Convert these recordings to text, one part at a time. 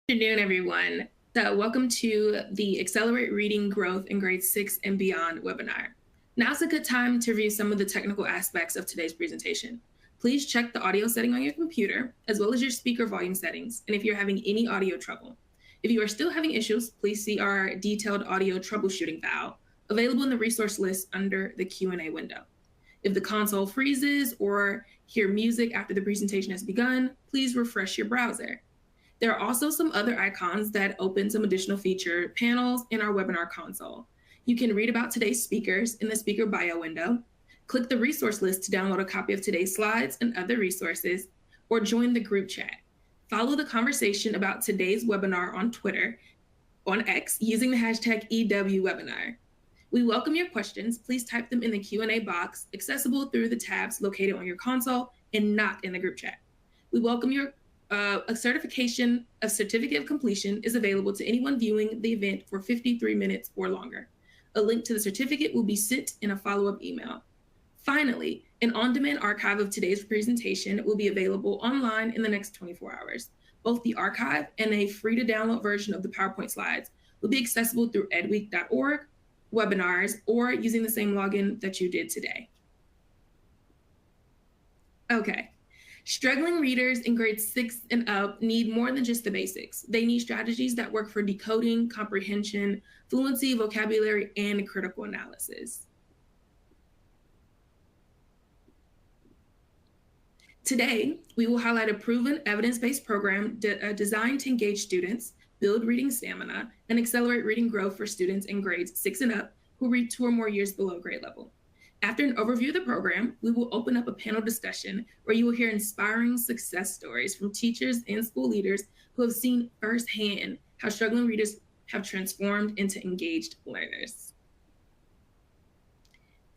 Afternoon, everyone. Welcome to the Accelerate Reading Growth in Grades 6 and Beyond webinar. Now's a good time to review some of the technical aspects of today's presentation. Please check the audio setting on your computer, as well as your speaker volume settings, and if you're having any audio trouble. If you are still having issues, please see our detailed audio troubleshooting file available in the resource list under the Q&A window. If the console freezes or hear music after the presentation has begun, please refresh your browser. There are also some other icons that open some additional feature panels in our webinar console. You can read about today's speakers in the speaker bio window, click the resource list to download a copy of today's slides and other resources, or join the group chat. Follow the conversation about today's webinar on Twitter, on X, using the hashtag EWWebinar. We welcome your questions. Please type them in the Q&A box, accessible through the tabs located on your console and not in the group chat. We welcome your a certificate of completion is available to anyone viewing the event for 53 minutes or longer. A link to the certificate will be sent in a follow-up email. Finally, an on-demand archive of today's presentation will be available online in the next 24 hours. Both the archive and a free-to-download version of the PowerPoint slides will be accessible through edweek.org, webinars, or using the same login that you did today. Okay. Struggling readers in grades 6 and up need more than just the basics. They need strategies that work for decoding, comprehension, fluency, vocabulary, and critical analysis. Today, we will highlight a proven evidence-based program designed to engage students, build reading stamina, and accelerate reading growth for students in grades 6 and up who read 2 or more years below grade level. After an overview of the program, we will open up a panel discussion where you will hear inspiring success stories from teachers and school leaders who have seen firsthand how struggling readers have transformed into engaged learners.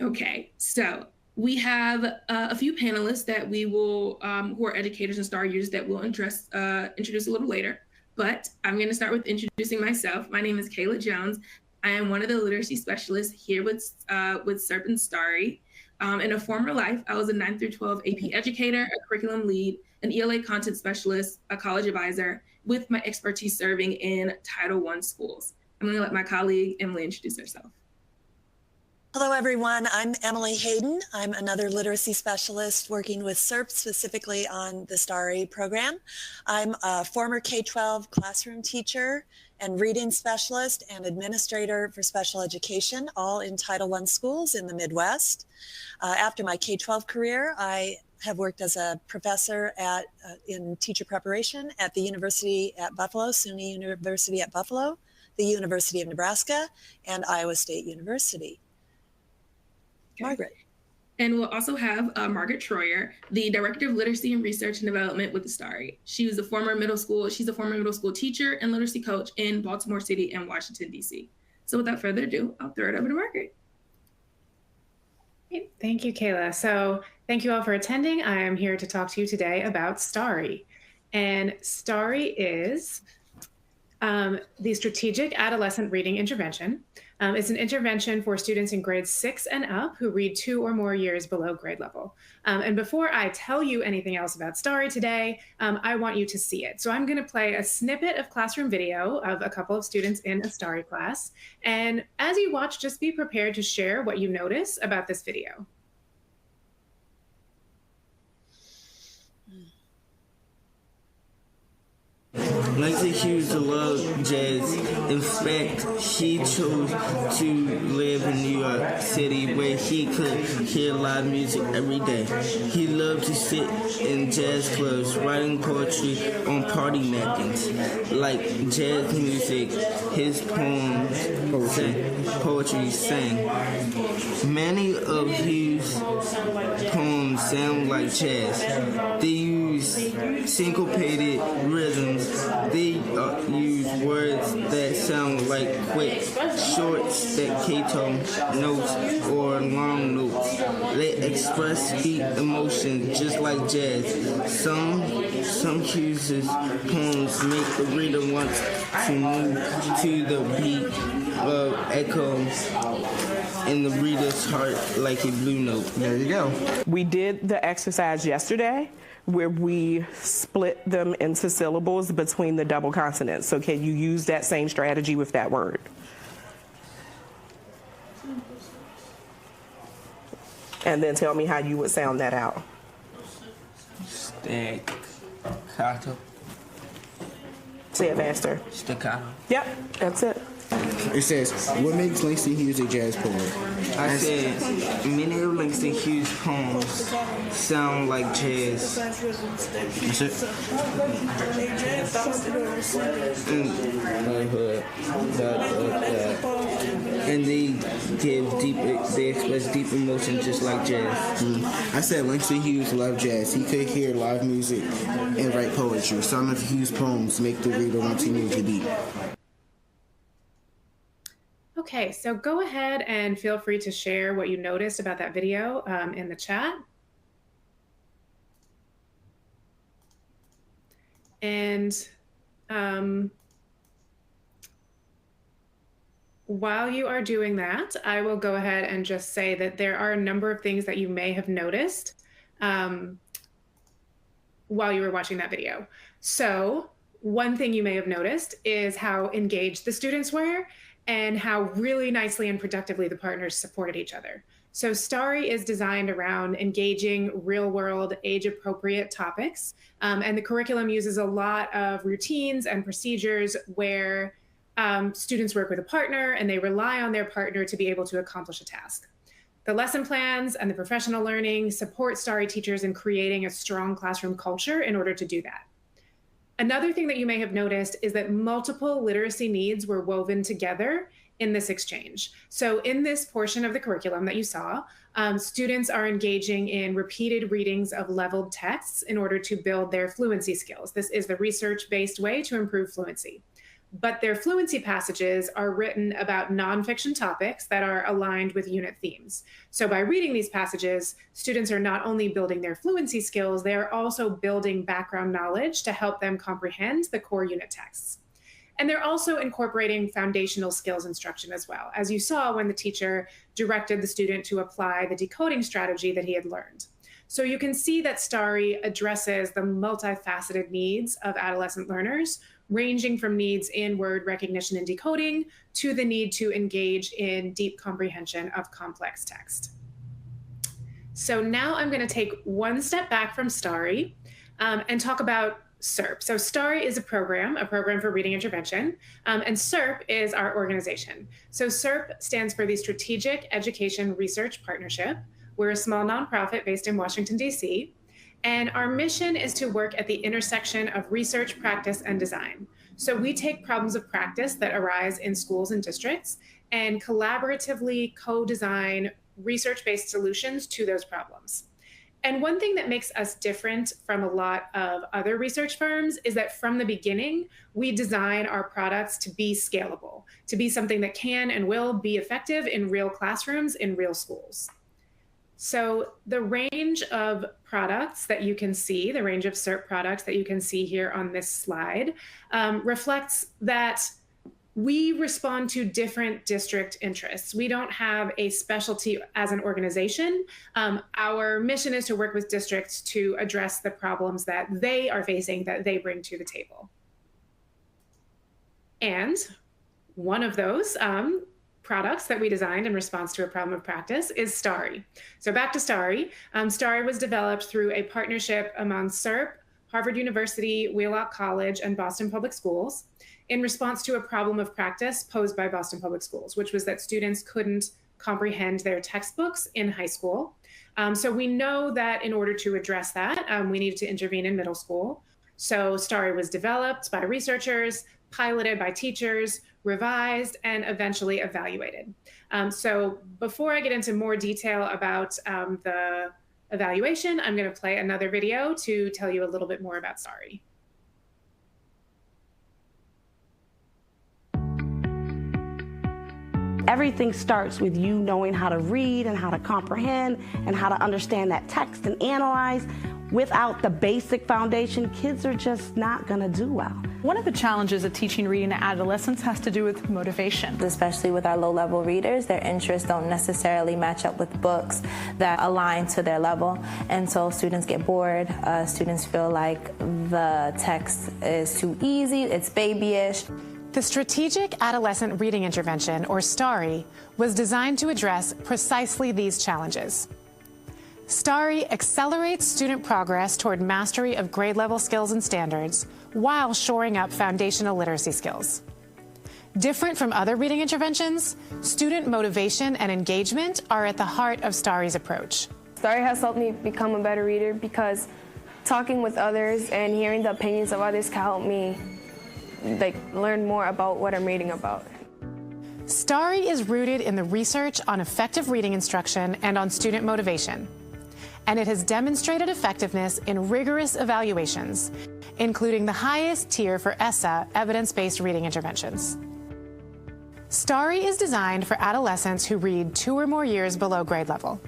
Okay, so we have a few panelists that we will, who are educators and STAR users that we'll introduce a little later, but I'm gonna start with introducing myself. My name is Kayla Jones. I am one of the literacy specialists here with SERP and STARI. In a former life, I was a 9 through 12 AP educator, a curriculum lead, an ELA content specialist, a college advisor, with my expertise serving in Title I schools. I'm gonna let my colleague, Emily, introduce herself. Hello, everyone. I'm Emily Hayden. I'm another literacy specialist working with SERP, specifically on the STARI program. I'm a former K-12 classroom teacher and reading specialist and administrator for special education, all in Title I schools in the Midwest. After my K-12 career, I have worked as a professor in teacher preparation at the University at Buffalo, SUNY University at Buffalo, the University of Nebraska, and Iowa State University. Okay. Margaret. And we'll also have Margaret Troyer, the Director of Literacy and Research and Development with the STARI. She's a former middle school teacher and literacy coach in Baltimore City and Washington, D.C. So without further ado, I'll throw it over to Margaret. Thank you, Kayla. So thank you all for attending. I am here to talk to you today about STARI. And STARI is the Strategic Adolescent Reading Intervention. It's an intervention for students in grades 6 and up who read 2 or more years below grade level. And before I tell you anything else about STARI today, I want you to see it. So I'm going to play a snippet of classroom video of a couple of students in a STARI class. And as you watch, just be prepared to share what you notice about this video. Lexi Hughes loved jazz. In fact, he chose to live in New York City where he could hear live music every day. He loved to sit in jazz clubs, writing poetry on party napkins. Like jazz music, his poetry sang. Many of Hughes' poems sound like jazz. They use syncopated rhythms. They use words that sound like quick, short staccato notes or long notes. They express deep emotion just like jazz. Some Hughes' poems make the reader want to move to the beat of echo in the reader's heart like a blue note. There you go. We did the exercise yesterday where we split them into syllables between the double consonants. So can you use that same strategy with that word? And then tell me how you would sound that out. Staccato. Say it faster. Staccato. Yep, that's it. It says, what makes Langston Hughes a jazz poet? I said, many of Langston Hughes' poems sound like jazz. That's it. And they express deep emotion just like jazz. I said Langston Hughes loved jazz. He could hear live music and write poetry. Some of Hughes' poems make the reader want to move the beat. Okay, so go ahead and feel free to share what you noticed about that video in the chat. And while you are doing that, I will go ahead and just say that there are a number of things that you may have noticed while you were watching that video. So one thing you may have noticed is how engaged the students were and how really nicely and productively the partners supported each other. So STARI is designed around engaging real-world, age-appropriate topics, and the curriculum uses a lot of routines and procedures where students work with a partner and they rely on their partner to be able to accomplish a task. The lesson plans and the professional learning support STARI teachers in creating a strong classroom culture in order to do that. Another thing that you may have noticed is that multiple literacy needs were woven together in this exchange. So in this portion of the curriculum that you saw, students are engaging in repeated readings of leveled texts in order to build their fluency skills. This is the research-based way to improve fluency. But their fluency passages are written about nonfiction topics that are aligned with unit themes. So by reading these passages, students are not only building their fluency skills, they are also building background knowledge to help them comprehend the core unit texts. And they're also incorporating foundational skills instruction as well, as you saw when the teacher directed the student to apply the decoding strategy that he had learned. So you can see that STARI addresses the multifaceted needs of adolescent learners, ranging from needs in word recognition and decoding to the need to engage in deep comprehension of complex text. So now I'm going to take one step back from STARI and talk about SERP. So STARI is a program for reading intervention, and SERP is our organization. So SERP stands for the Strategic Education Research Partnership. We're a small nonprofit based in Washington, D.C., and our mission is to work at the intersection of research, practice, and design. So we take problems of practice that arise in schools and districts and collaboratively co-design research-based solutions to those problems. And one thing that makes us different from a lot of other research firms is that from the beginning, we design our products to be scalable, to be something that can and will be effective in real classrooms, in real schools. So the range of products that you can see, the range of SERP products that you can see here on this slide, reflects that we respond to different district interests. We don't have a specialty as an organization. Our mission is to work with districts to address the problems that they are facing, that they bring to the table. And one of those products that we designed in response to a problem of practice is STARI. So back to STARI. STARI was developed through a partnership among SERP, Harvard University, Wheelock College, and Boston Public Schools in response to a problem of practice posed by Boston Public Schools, which was that students couldn't comprehend their textbooks in high school. So we know that in order to address that, we needed to intervene in middle school. So STARI was developed by researchers, piloted by teachers, revised, and eventually evaluated. So before I get into more detail about the evaluation, I'm going to play another video to tell you a little bit more about STARI. Everything starts with you knowing how to read and how to comprehend and how to understand that text and analyze. Without the basic foundation, kids are just not going to do well. One of the challenges of teaching reading to adolescents has to do with motivation. Especially with our low-level readers, their interests don't necessarily match up with books that align to their level, and so students get bored. Students feel like the text is too easy, it's babyish. The Strategic Adolescent Reading Intervention, or STARI, was designed to address precisely these challenges. STARI accelerates student progress toward mastery of grade-level skills and standards while shoring up foundational literacy skills. Different from other reading interventions, student motivation and engagement are at the heart of STARI's approach. STARI has helped me become a better reader because talking with others and hearing the opinions of others can help me learn more about what I'm reading about. STARI is rooted in the research on effective reading instruction and on student motivation, and it has demonstrated effectiveness in rigorous evaluations, including the highest tier for ESSA, evidence-based reading interventions. STARI is designed for adolescents who read 2 or more years below grade level.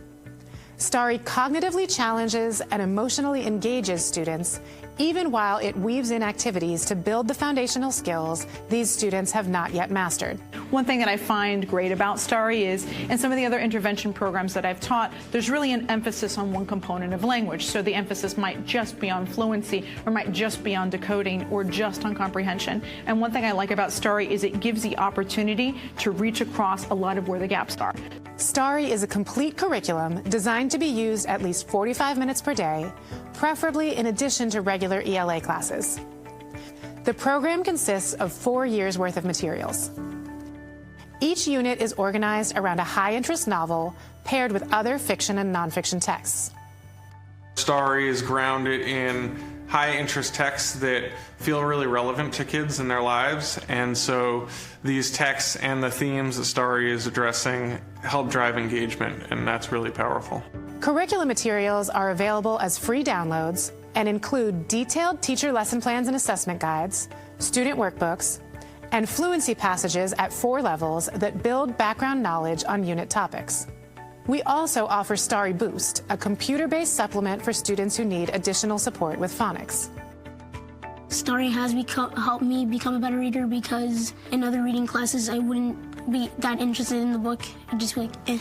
STARI cognitively challenges and emotionally engages students, even while it weaves in activities to build the foundational skills these students have not yet mastered. One thing that I find great about STARI is, in some of the other intervention programs that I've taught, there's really an emphasis on one component of language. So the emphasis might just be on fluency, or might just be on decoding, or just on comprehension. And one thing I like about STARI is it gives the opportunity to reach across a lot of where the gaps are. STARI is a complete curriculum designed to be used at least 45 minutes per day, preferably in addition to regular ELA classes. The program consists of 4 years' worth of materials. Each unit is organized around a high-interest novel paired with other fiction and nonfiction texts. STARI is grounded in high-interest texts that feel really relevant to kids in their lives, and so these texts and the themes that STARI is addressing help drive engagement, and that's really powerful. Curriculum materials are available as free downloads and include detailed teacher lesson plans and assessment guides, student workbooks, and fluency passages at 4 levels that build background knowledge on unit topics. We also offer STARI Boost, a computer-based supplement for students who need additional support with phonics. STARI has helped me become a better reader because in other reading classes I wouldn't be that interested in the book. I'd just be like, eh.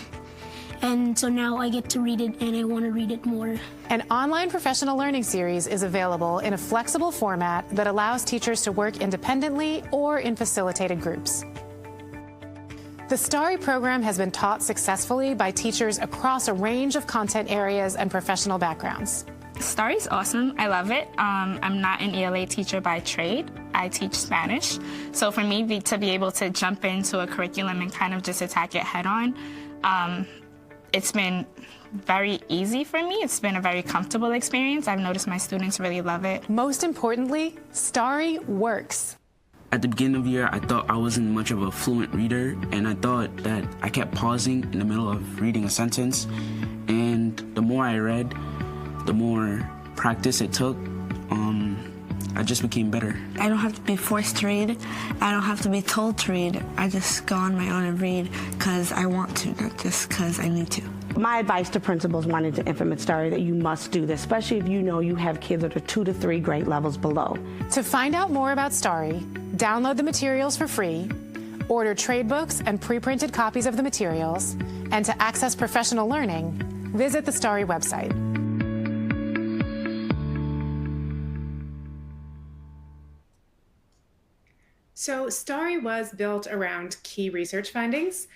And so now I get to read it and I want to read it more. An online professional learning series is available in a flexible format that allows teachers to work independently or in facilitated groups. The STARI program has been taught successfully by teachers across a range of content areas and professional backgrounds. STARI is awesome. I love it. I'm not an ELA teacher by trade. I teach Spanish. So for me to be able to jump into a curriculum and kind of just attack it head on, it's been very easy for me. It's been a very comfortable experience. I've noticed my students really love it. Most importantly, STARI works. At the beginning of the year, I thought I wasn't much of a fluent reader, and I thought that I kept pausing in the middle of reading a sentence. And the more I read, the more practice it took, I just became better. I don't have to be forced to read. I don't have to be told to read. I just go on my own and read because I want to, not just because I need to. My advice to principals wanting to implement STARI that you must do this, especially if you know you have kids that are 2 to 3 grade levels below. To find out more about STARI, download the materials for free, order trade books and pre-printed copies of the materials, and to access professional learning, visit the STARI website. So STARI was built around key research findings,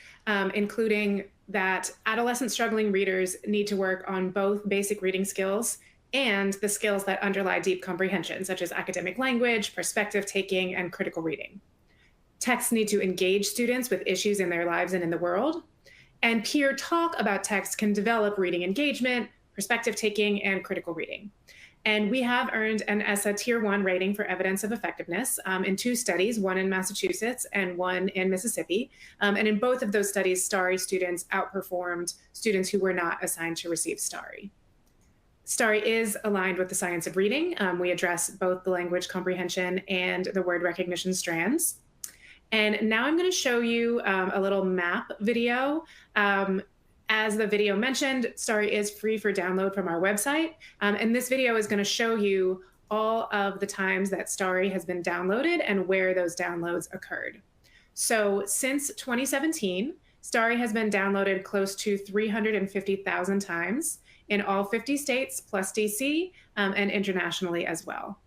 including that adolescent struggling readers need to work on both basic reading skills and the skills that underlie deep comprehension, such as academic language, perspective taking, and critical reading. Texts need to engage students with issues in their lives and in the world, and peer talk about text can develop reading engagement, perspective taking, and critical reading. And we have earned an ESSA Tier 1 rating for evidence of effectiveness in 2 studies, one in Massachusetts and one in Mississippi. And in both of those studies, STARI students outperformed students who were not assigned to receive STARI. STARI is aligned with the science of reading. We address both the language comprehension and the word recognition strands. And now I'm going to show you a little map video. As the video mentioned, STARI is free for download from our website. And this video is going to show you all of the times that STARI has been downloaded and where those downloads occurred. So since 2017, STARI has been downloaded close to 350,000 times in all 50 states plus DC, and internationally as well.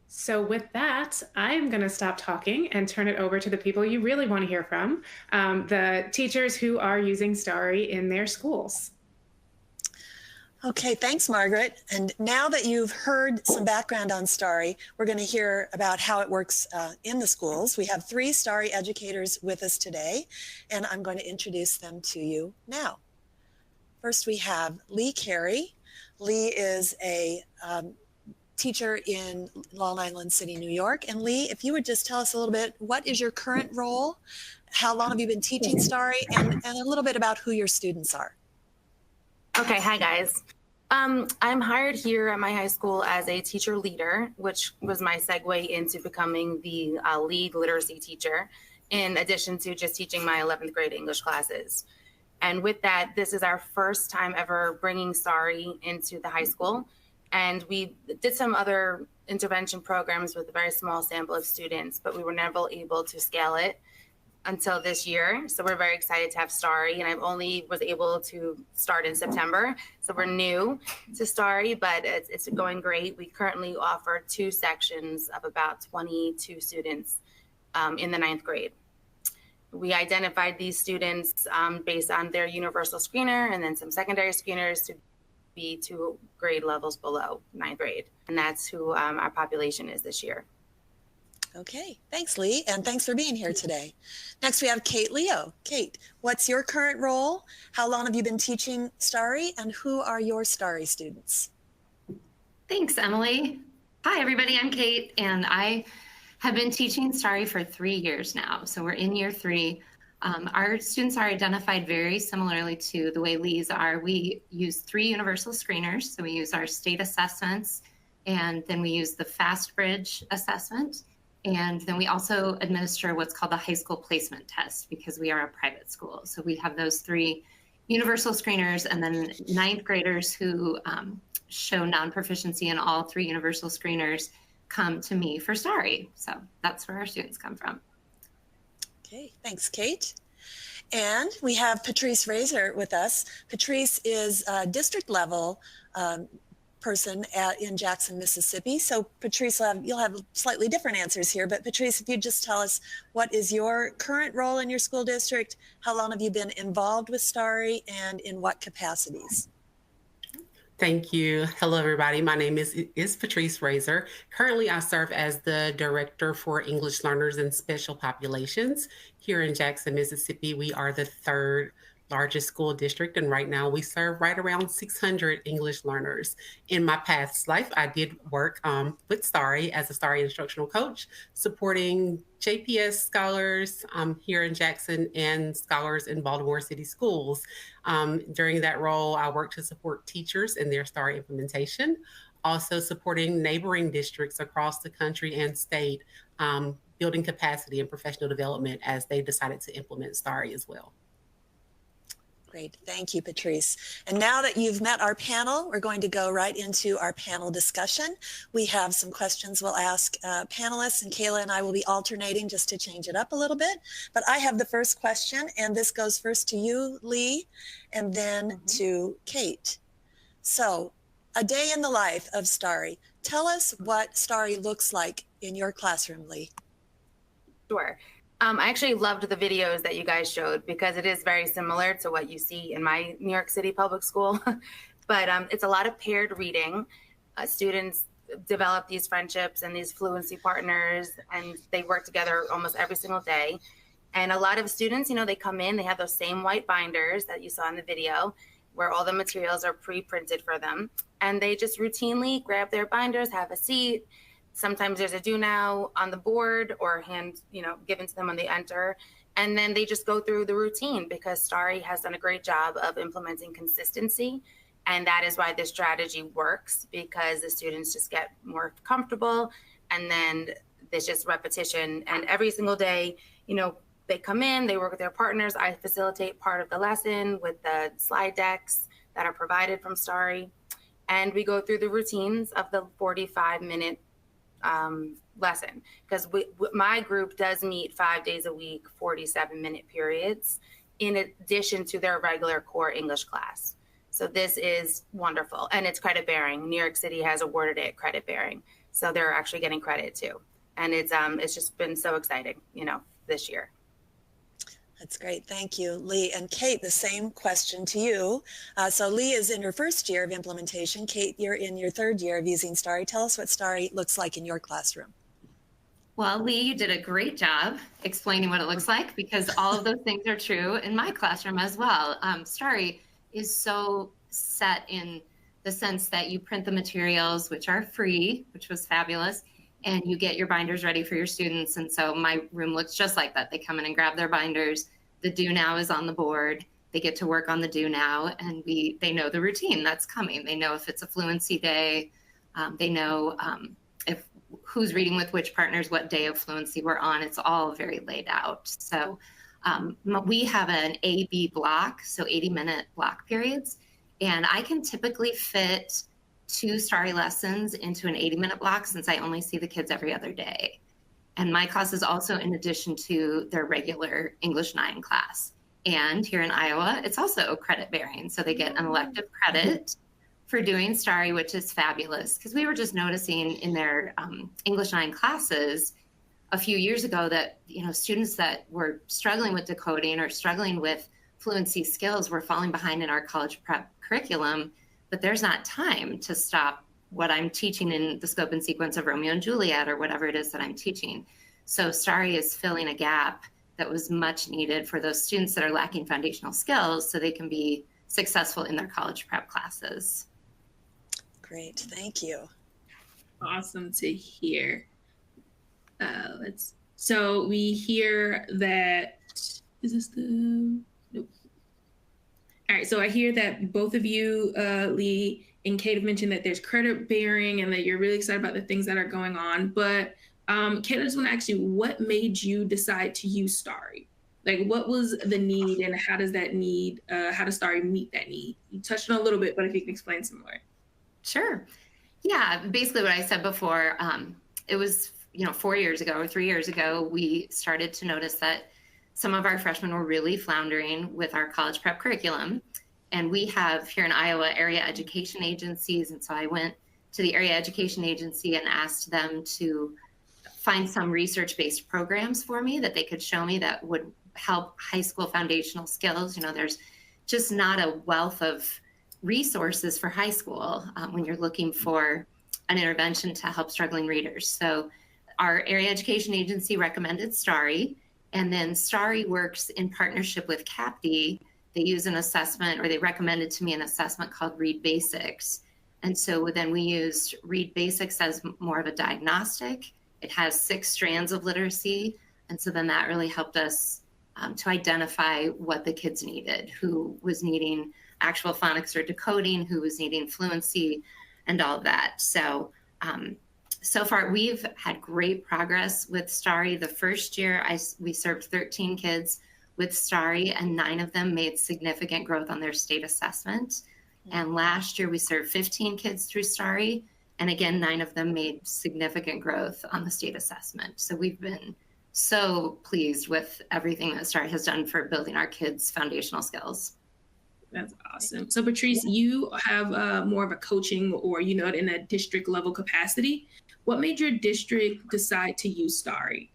So with that, I'm going to stop talking and turn it over to the people you really want to hear from, the teachers who are using STARI in their schools. Okay, thanks, Margaret. And now that you've heard some background on STARI, we're going to hear about how it works in the schools. We have 3 STARI educators with us today, and I'm going to introduce them to you now. First, we have Lee Carey. Lee is a teacher in Long Island City, New York. And Lee, if you would just tell us a little bit, what is your current role? How long have you been teaching STARI? And a little bit about who your students are. Okay, hi guys. I'm hired here at my high school as a teacher leader, which was my segue into becoming the lead literacy teacher, in addition to just teaching my 11th grade English classes. And with that, this is our first time ever bringing STARI into the high school. And we did some other intervention programs with a very small sample of students, but we were never able to scale it until this year. So we're very excited to have STARI, and I only was able to start in September. So we're new to STARI, but it's going great. We currently offer 2 sections of about 22 students in the 9th grade. We identified these students based on their universal screener and then some secondary screeners to be 2 grade levels below 9th grade. And that's who our population is this year. Okay, thanks, Lee, and thanks for being here today. Next, we have Kate Leo. Kate, what's your current role? How long have you been teaching STARI, and who are your STARI students? Thanks, Emily. Hi, everybody. I'm Kate, and I have been teaching STARI for 3 years now. So we're in year 3. Our students are identified very similarly to the way Lee's are. We use 3 universal screeners. So we use our state assessments, and then we use the Fast Bridge assessment. And then we also administer what's called the high school placement test because we are a private school. So we have those 3 universal screeners, and then 9th graders who show non-proficiency in all 3 universal screeners come to me for STARI. So that's where our students come from. Okay, thanks, Kate. And we have Patrice Razor with us. Patrice is a district level person in Jackson, Mississippi. So Patrice, you'll have slightly different answers here, but Patrice, if you just tell us what is your current role in your school district, how long have you been involved with STARI, and in what capacities? Thank you. Hello, everybody. My name is Patrice Razor. Currently, I serve as the Director for English Learners and Special Populations here in Jackson, Mississippi. We are the 3rd largest school district, and right now we serve right around 600 English learners. In my past life, I did work with STARI as a STARI instructional coach, supporting JPS scholars here in Jackson and scholars in Baltimore City schools. During that role, I worked to support teachers in their STARI implementation, also supporting neighboring districts across the country and state, building capacity and professional development as they decided to implement STARI as well. Great, thank you, Patrice. And now that you've met our panel, we're going to go right into our panel discussion. We have some questions we'll ask panelists, and Kayla and I will be alternating just to change it up a little bit. But I have the first question, and this goes first to you, Lee, and then to Kate. So, a day in the life of STARI. Tell us what STARI looks like in your classroom, Lee. Sure. I actually loved the videos that you guys showed because it is very similar to what you see in my New York City public school. But it's a lot of paired reading. Students develop these friendships and these fluency partners, and they work together almost every single day. And a lot of students, you know, they come in, they have those same white binders that you saw in the video where all the materials are pre-printed for them. And they just routinely grab their binders, have a seat. Sometimes there's a do now on the board or hand, you know, given to them when they enter. And then they just go through the routine because STARI has done a great job of implementing consistency. And that is why this strategy works, because the students just get more comfortable, and then there's just repetition. And every single day, you know, they come in, they work with their partners. I facilitate part of the lesson with the slide decks that are provided from STARI. And we go through the routines of the 45-minute lesson, because my group does meet 5 days a week, 47-minute periods, in addition to their regular core English class. So this is wonderful, and it's credit bearing. New York City has awarded it credit bearing, so they're actually getting credit too. And it's just been so exciting, this year. That's great. Thank you, Lee. And Kate, the same question to you. So Lee is in her first year of implementation. Kate, you're in your third year of using STARI. Tell us what STARI looks like in your classroom. Well, Lee, you did a great job explaining what it looks like, because all of those things are true in my classroom as well. STARI is so set in the sense that you print the materials, which are free, which was fabulous, and you get your binders ready for your students. And so my room looks just like that. They come in and grab their binders. The do now is on the board. They get to work on the do now, and they know the routine that's coming. They know if it's a fluency day. They know if who's reading with which partners, what day of fluency we're on. It's all very laid out. So we have an A-B block, so 80-minute block periods. And I can typically fit 2 STARI lessons into an 80-minute block, since I only see the kids every other day. And my class is also in addition to their regular English 9 class. And here in Iowa, it's also credit bearing. So they get an elective credit for doing STARI, which is fabulous, because we were just noticing in their English 9 classes a few years ago that, students that were struggling with decoding or struggling with fluency skills were falling behind in our college prep curriculum. But there's not time to stop what I'm teaching in the scope and sequence of Romeo and Juliet or whatever it is that I'm teaching. So STARI is filling a gap that was much needed for those students that are lacking foundational skills, so they can be successful in their college prep classes. Great, thank you. Awesome to hear. So we hear that, is this the, nope. All right, so I hear that both of you, Lee and Kate, have mentioned that there's credit bearing and that you're really excited about the things that are going on. But Kate, I just want to ask you, what made you decide to use STARI? Like, what was the need, and how does that need, how does STARI meet that need? You touched on it a little bit, but if you can explain some more. Sure. Yeah, basically what I said before, it was, 4 years ago or 3 years ago, we started to notice that some of our freshmen were really floundering with our college prep curriculum. And we have here in Iowa area education agencies. And so I went to the area education agency and asked them to find some research-based programs for me that they could show me that would help high school foundational skills. There's just not a wealth of resources for high school when you're looking for an intervention to help struggling readers. So our area education agency recommended STARI. And then STARI works in partnership with CAPD. They use an assessment, or they recommended to me an assessment called Read Basics. And so then we used Read Basics as more of a diagnostic. It has 6 strands of literacy. And so then that really helped us to identify what the kids needed, who was needing actual phonics or decoding, who was needing fluency, and all of that. So so far, we've had great progress with STARI. The first year, we served 13 kids with STARI, and 9 of them made significant growth on their state assessment. And last year, we served 15 kids through STARI, and again, 9 of them made significant growth on the state assessment. So we've been so pleased with everything that STARI has done for building our kids' foundational skills. That's awesome. So Patrice, you have more of a coaching or, in a district level capacity. What made your district decide to use STARI?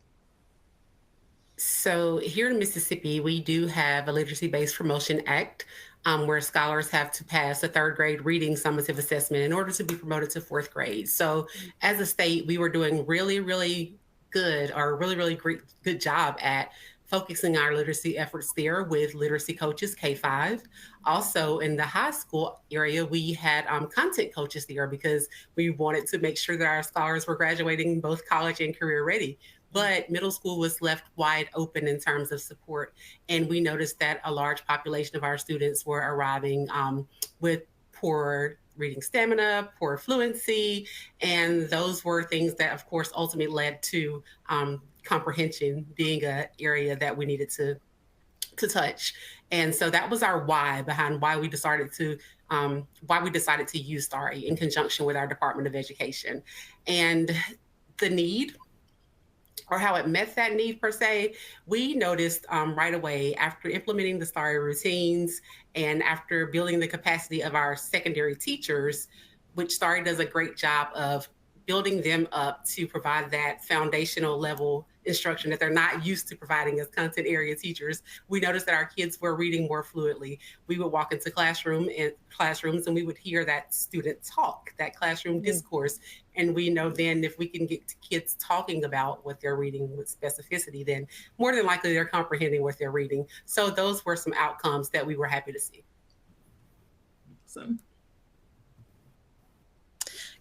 So here in Mississippi, we do have a Literacy-Based Promotion Act where scholars have to pass a 3rd grade reading summative assessment in order to be promoted to 4th grade. So as a state, we were doing really, really good, or really great good job at focusing our literacy efforts there with literacy coaches, K-5. Also in the high school area, we had content coaches there because we wanted to make sure that our scholars were graduating both college and career ready. But middle school was left wide open in terms of support. And we noticed that a large population of our students were arriving with poor reading stamina, poor fluency. And those were things that, of course, ultimately led to comprehension being an area that we needed to touch. And so that was our why behind why we decided to use STARI in conjunction with our Department of Education. And the need, or how it met that need per se, we noticed right away after implementing the STARI routines and after building the capacity of our secondary teachers, which STARI does a great job of building them up to provide that foundational level instruction that they're not used to providing as content area teachers. We noticed that our kids were reading more fluidly. We would walk into classrooms and we would hear that student talk, that classroom discourse. And we know then if we can get kids talking about what they're reading with specificity, then more than likely they're comprehending what they're reading. So those were some outcomes that we were happy to see. Awesome.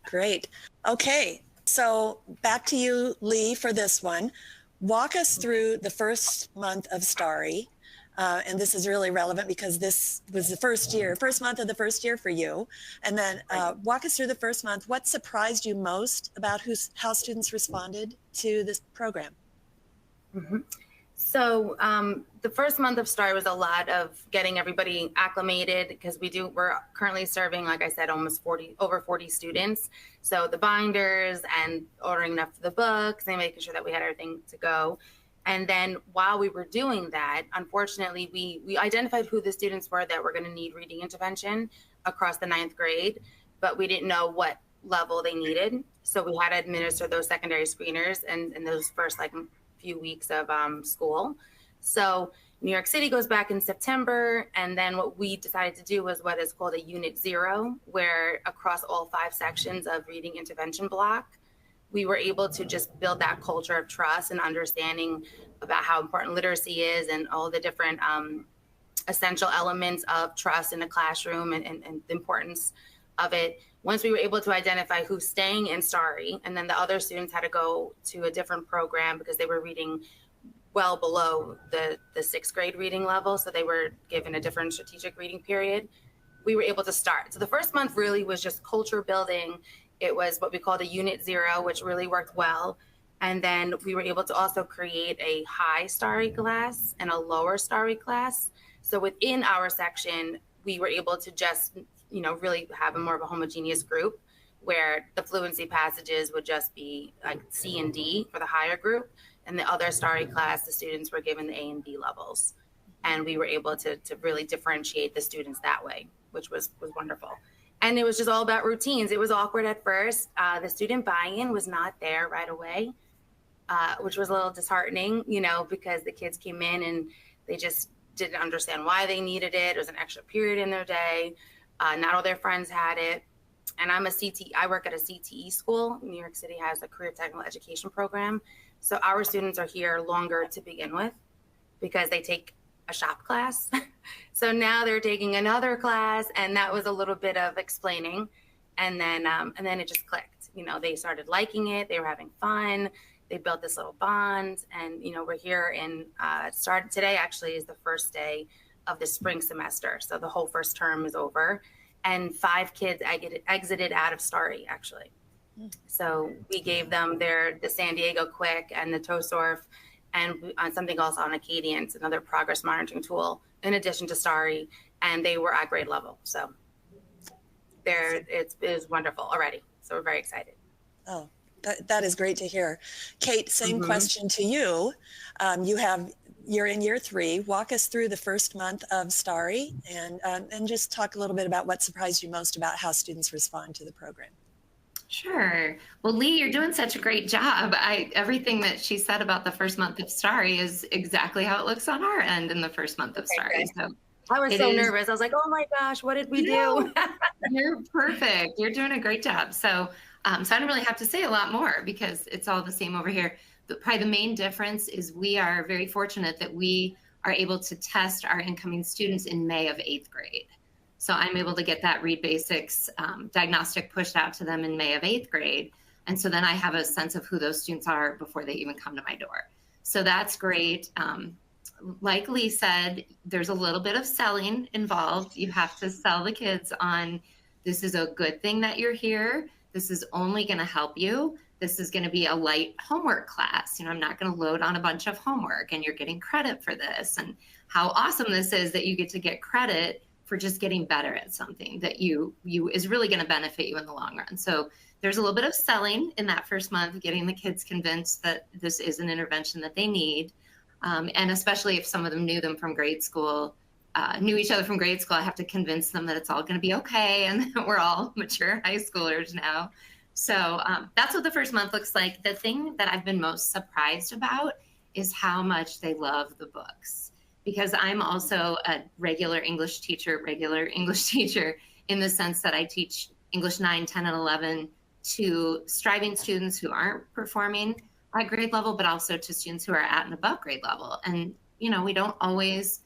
Great. Okay, so back to you, Lee, for this one. Walk us through the first month of STARI. And this is really relevant because this was the first month of the first year for you. And then walk us through the first month. What surprised you most about how students responded to this program? Mm-hmm. So the first month of STARI was a lot of getting everybody acclimated because we're currently serving, like I said, over 40 students. So the binders and ordering enough of the books and making sure that we had everything to go. And then while we were doing that, unfortunately, we identified who the students were that were going to need reading intervention across the 9th grade, but we didn't know what level they needed. So we had to administer those secondary screeners in those first few weeks of school. So New York City goes back in September, and then what we decided to do was what is called a Unit 0, where across all 5 sections of reading intervention block, we were able to just build that culture of trust and understanding about how important literacy is and all the different essential elements of trust in the classroom and the importance of it. Once we were able to identify who's staying in STARI, and then the other students had to go to a different program because they were reading well below the 6th grade reading level, so they were given a different strategic reading period, we were able to start. So the first month really was just culture building. It was what we called a Unit 0, which really worked well. And then we were able to also create a high STARI class and a lower STARI class. So within our section, we were able to just really have a more of a homogeneous group where the fluency passages would just be like C and D for the higher group. And the other STARI class, the students were given the A and B levels. And we were able to really differentiate the students that way, which was wonderful. And it was just all about routines. It was awkward at first. The student buy-in was not there right away, which was a little disheartening, because the kids came in and they just didn't understand why they needed it. It was an extra period in their day. Not all their friends had it. And I work at a CTE school. New York City has a career technical education program. So our students are here longer to begin with because they take a shop class. So now they're taking another class, and that was a little bit of explaining. And then it just clicked. They started liking it. They were having fun. They built this little bond. And, we're here started today actually is the first day of the spring semester. So the whole first term is over, and 5 kids exited out of STARI actually. So we gave them the San Diego Quick and the TOESORF and something else on Acadians, another progress monitoring tool in addition to STARI, and they were at grade level. So it is wonderful already. So we're very excited. Oh, that is great to hear. Kate, same question to you. You're in year 3. Walk us through the first month of STARI and just talk a little bit about what surprised you most about how students respond to the program. Sure. Well, Lee, you're doing such a great job. Everything that she said about the first month of STARI is exactly how it looks on our end in the first month of STARI. So I was so nervous. I was like, oh my gosh, what did we do? You're perfect. You're doing a great job. So I don't really have to say a lot more because it's all the same over here. But probably the main difference is we are very fortunate that we are able to test our incoming students in May of 8th grade. So I'm able to get that Read Basics diagnostic pushed out to them in May of 8th grade. And so then I have a sense of who those students are before they even come to my door. So that's great. Like Lee said, there's a little bit of selling involved. You have to sell the kids on, this is a good thing that you're here. This is only going to help you. this is going to be a light homework class. I'm not going to load on a bunch of homework, and you're getting credit for this. And how awesome this is that you get to get credit for just getting better at something that you is really going to benefit you in the long run. So there's a little bit of selling in that first month, getting the kids convinced that this is an intervention that they need. And especially if some of them knew them from grade school, knew each other from grade school, I have to convince them that it's all going to be okay and that we're all mature high schoolers now. So that's what the first month looks like. The thing that I've been most surprised about is how much they love the books, because I'm also a regular English teacher in the sense that I teach English 9, 10, and 11 to striving students who aren't performing at grade level, but also to students who are at and above grade level. And, we don't always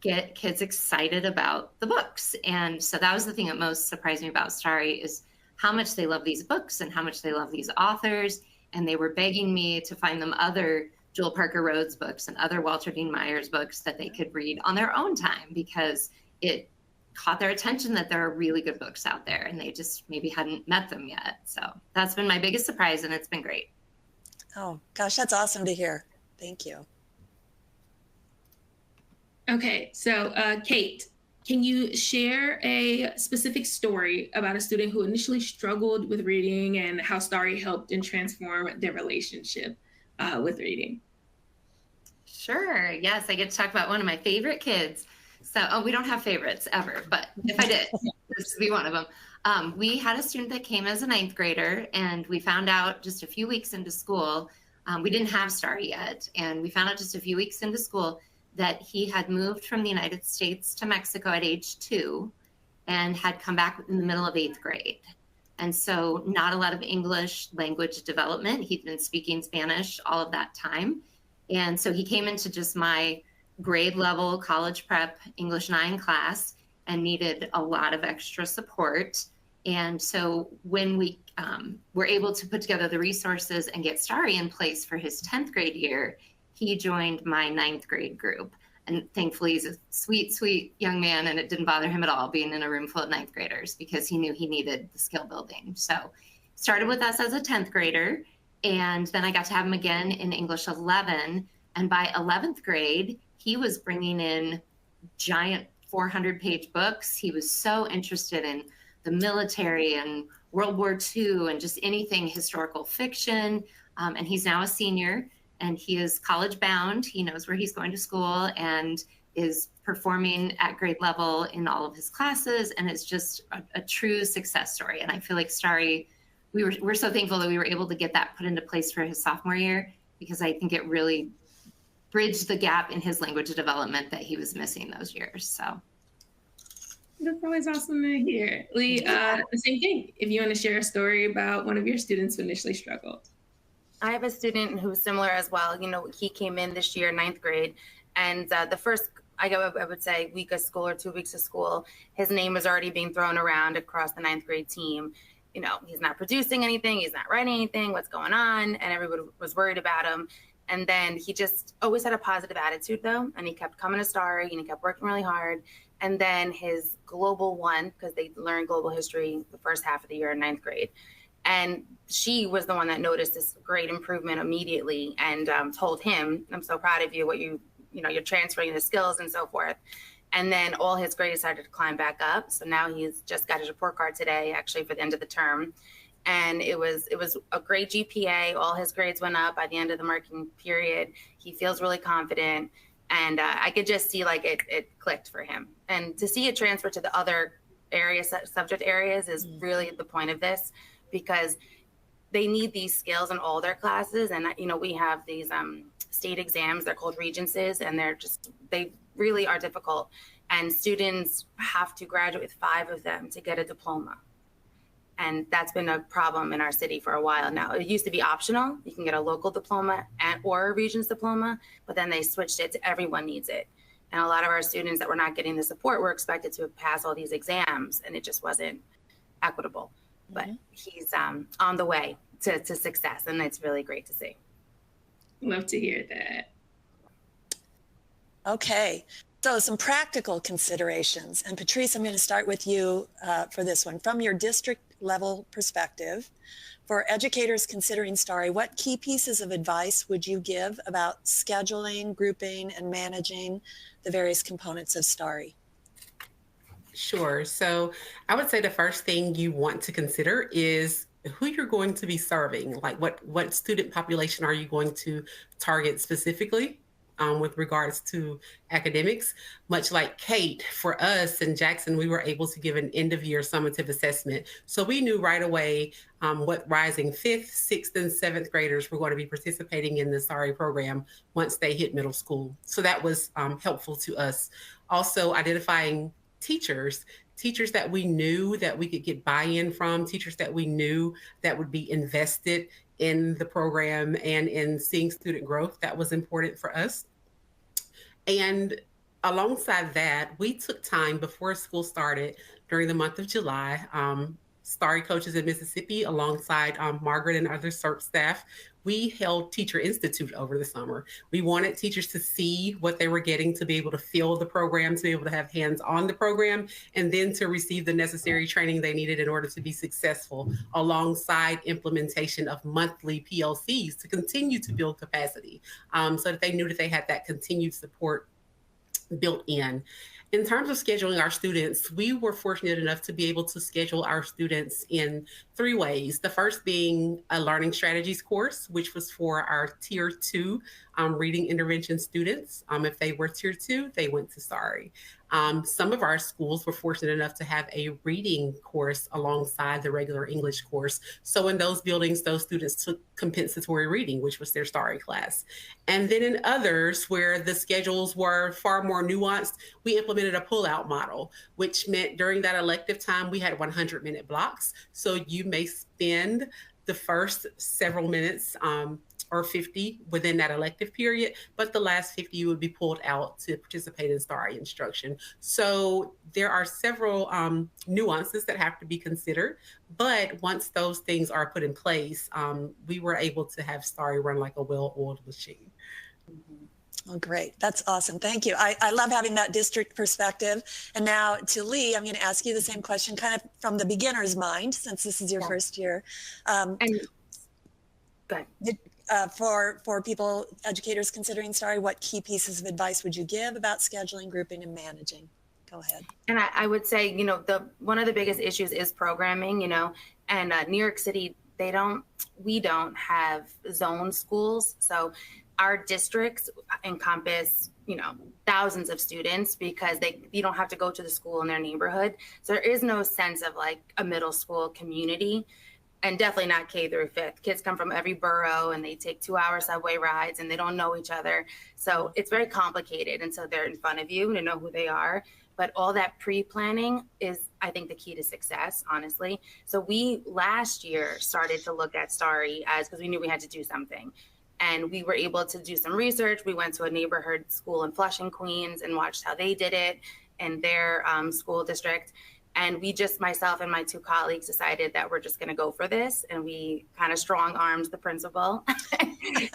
get kids excited about the books. And so that was the thing that most surprised me about STARI, is how much they love these books and how much they love these authors. And they were begging me to find them other Joel Parker Rhodes books and other Walter Dean Myers books that they could read on their own time, because it caught their attention that there are really good books out there and they just maybe hadn't met them yet. So that's been my biggest surprise, and it's been great. Oh, gosh, that's awesome to hear. Thank you. Okay, so Kate, can you share a specific story about a student who initially struggled with reading and how STARI helped and transform their relationship with reading? Sure. Yes, I get to talk about one of my favorite kids. So, we don't have favorites ever, but if I did, this would be one of them. We had a student that came as a 9th grader, and we found out just a few weeks into school, we didn't have STARI yet, and we found out just a few weeks into school that he had moved from the United States to Mexico at age 2 and had come back in the middle of 8th grade. And so not a lot of English language development. He'd been speaking Spanish all of that time. And so he came into just my grade level college prep English 9 class and needed a lot of extra support. And so when we were able to put together the resources and get STARI in place for his 10th grade year, he joined my 9th grade group. And thankfully, he's a sweet, sweet young man, and it didn't bother him at all being in a room full of 9th graders, because he knew he needed the skill building. So started with us as a 10th grader, and then I got to have him again in English 11. And by 11th grade, he was bringing in giant 400-page books. He was so interested in the military and World War II and just anything historical fiction. And he's now a senior, and he is college bound. He knows where he's going to school and is performing at grade level in all of his classes. And it's just a true success story. And I feel like STARI, we're so thankful that we were able to get that put into place for his sophomore year, because I think it really bridged the gap in his language development that he was missing those years. So that's always awesome to hear. Lee, the same thing. If you want to share a story about one of your students who initially struggled. I have a student who's similar as well. He came in this year, 9th grade, and the first, I would say, week of school or 2 weeks of school, his name was already being thrown around across the 9th grade team. He's not producing anything, he's not writing anything, what's going on? And everybody was worried about him. And then he just always had a positive attitude, though, and he kept coming to STARI, and he kept working really hard. And then his global one, because they learned global history the first half of the year in 9th grade. And she was the one that noticed this great improvement immediately and told him, I'm so proud of you, you're transferring the skills and so forth. And then all his grades started to climb back up. So now he's just got his report card today, actually, for the end of the term. And it was a great GPA. All his grades went up by the end of the marking period. He feels really confident. And I could just see it clicked for him. And to see it transfer to the other areas, subject areas, is really the point of this, because they need these skills in all their classes. And, we have these state exams, they're called Regencies, and they really are difficult. And students have to graduate with 5 of them to get a diploma. And that's been a problem in our city for a while now. It used to be optional. You can get a local diploma or a Regents diploma, but then they switched it to everyone needs it. And a lot of our students that were not getting the support were expected to pass all these exams, and it just wasn't equitable. But he's on the way to success, and it's really great to see. Love to hear that. Okay, so some practical considerations. And Patrice, I'm going to start with you for this one. From your district level perspective. For educators considering STARI, what key pieces of advice would you give about scheduling, grouping, and managing the various components of STARI? Sure. So I would say the first thing you want to consider is who you're going to be serving. Like what student population are you going to target specifically with regards to academics? Much like Kate, for us in Jackson, we were able to give an end of year summative assessment. So we knew right away what rising 5th, 6th, and 7th graders were going to be participating in the STARI program once they hit middle school. So that was helpful to us. Also identifying teachers that we knew that we could get buy-in from, teachers that we knew that would be invested in the program and in seeing student growth. That was important for us. And alongside that, we took time before school started during the month of July. STARI coaches in Mississippi, alongside Margaret and other SERP staff, we held Teacher Institute over the summer. We wanted teachers to see what they were getting, to be able to feel the program, to be able to have hands on the program, and then to receive the necessary training they needed in order to be successful, alongside implementation of monthly PLCs to continue to build capacity, so that they knew that they had that continued support built in. In terms of scheduling our students, we were fortunate enough to be able to schedule our students in 3 ways. The first being a learning strategies course, which was for our Tier 2 reading intervention students. If they were Tier 2, they went to STARI. Some of our schools were fortunate enough to have a reading course alongside the regular English course. So in those buildings, those students took compensatory reading, which was their STARI class. And then in others where the schedules were far more nuanced, we implemented a pull-out model, which meant during that elective time, we had 100-minute blocks. So you may spend the first several minutes or 50 within that elective period, but the last 50 you would be pulled out to participate in STARI instruction. So there are several nuances that have to be considered, but once those things are put in place, we were able to have STARI run like a well-oiled machine. Oh, great. That's awesome. Thank you. I love having that district perspective. And now to Lee, I'm going to ask you the same question kind of from the beginner's mind, since this is your first year. For people, educators considering STARI, what key pieces of advice would you give about scheduling, grouping, and managing? Go ahead. And I would say, one of the biggest issues is programming, and New York City, we don't have zone schools. So our districts encompass, thousands of students because you don't have to go to the school in their neighborhood. So there is no sense of like a middle school community, and definitely not K through 5th. Kids come from every borough and they take 2-hour subway rides and they don't know each other. So it's very complicated. And so they're in front of you to know who they are. But all that pre-planning is, I think, the key to success, honestly. So we last year started to look at STARI because we knew we had to do something. And we were able to do some research. We went to a neighborhood school in Flushing, Queens, and watched how they did it in their school district. And myself and my 2 colleagues decided that we're just going to go for this. And we kind of strong-armed the principal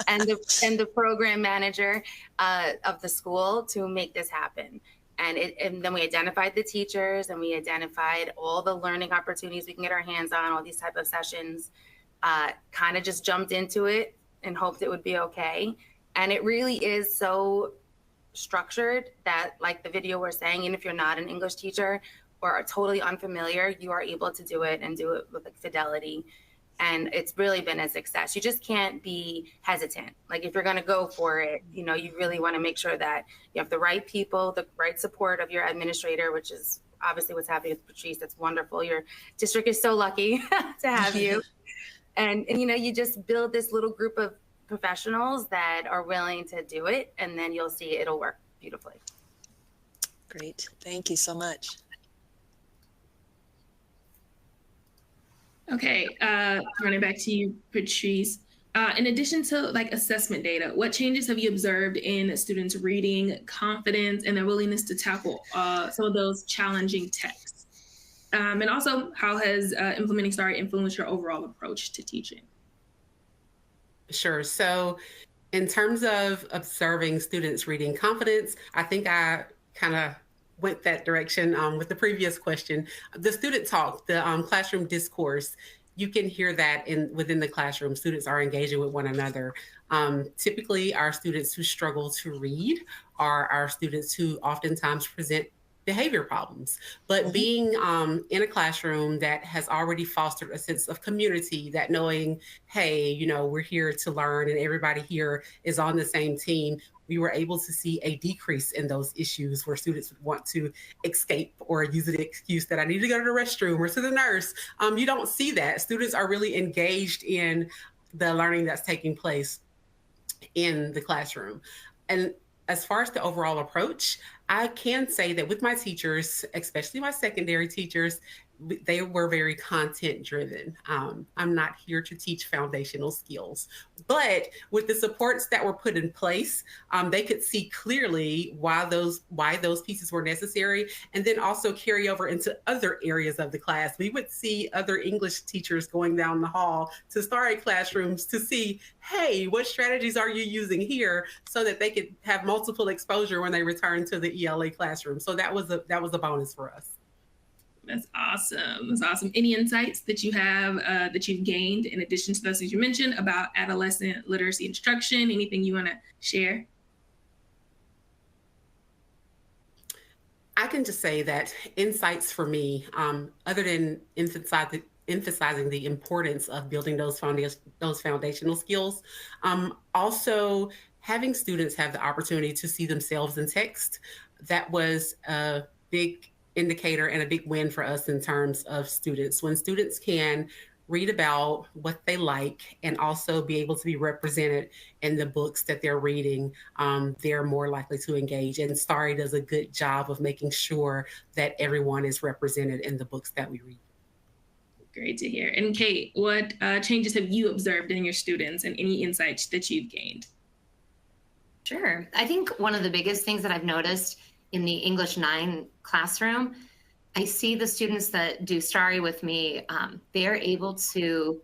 and the program manager of the school to make this happen. And then we identified the teachers, and we identified all the learning opportunities we can get our hands on, all these type of sessions, kind of just jumped into it and hoped it would be okay. And it really is so structured that, like the video was saying, even if you're not an English teacher or are totally unfamiliar, you are able to do it and do it with like fidelity. And it's really been a success. You just can't be hesitant. Like if you're gonna go for it, you really wanna make sure that you have the right people, the right support of your administrator, which is obviously what's happening with Patrice. That's wonderful. Your district is so lucky to have you. And you just build this little group of professionals that are willing to do it, and then you'll see it'll work beautifully. Great. Thank you so much. Okay, running back to you, Patrice. In addition to assessment data, what changes have you observed in students' reading confidence and their willingness to tackle some of those challenging texts? And also, how has implementing STARI influenced your overall approach to teaching? Sure. So in terms of observing students' reading confidence, I think I kind of went that direction with the previous question. The student talk, the classroom discourse, you can hear that within the classroom. Students are engaging with one another. Typically, our students who struggle to read are our students who oftentimes present behavior problems. But being in a classroom that has already fostered a sense of community, that knowing, hey, you know, we're here to learn and everybody here is on the same team, we were able to see a decrease in those issues where students would want to escape or use the excuse that I need to go to the restroom or to the nurse. You don't see that. Students are really engaged in the learning that's taking place in the classroom. And as far as the overall approach, I can say that with my teachers, especially my secondary teachers, they were very content driven. I'm not here to teach foundational skills, but with the supports that were put in place, they could see clearly why those pieces were necessary, and then also carry over into other areas of the class. We would see other English teachers going down the hall to STARI classrooms to see, hey, what strategies are you using here, so that they could have multiple exposure when they return to the ELA classroom. So that was a bonus for us. That's awesome. That's awesome. Any insights that you have that you've gained in addition to those that you mentioned about adolescent literacy instruction? Anything you want to share? I can just say that insights for me, other than emphasizing the importance of building those foundational skills, also having students have the opportunity to see themselves in text. That was a big indicator and a big win for us in terms of students. When students can read about what they like and also be able to be represented in the books that they're reading, they're more likely to engage. And STARI does a good job of making sure that everyone is represented in the books that we read. Great to hear. And Kate, what changes have you observed in your students and any insights that you've gained? Sure. I think one of the biggest things that I've noticed in the English 9 classroom, I see the students that do STARI with me, they are able to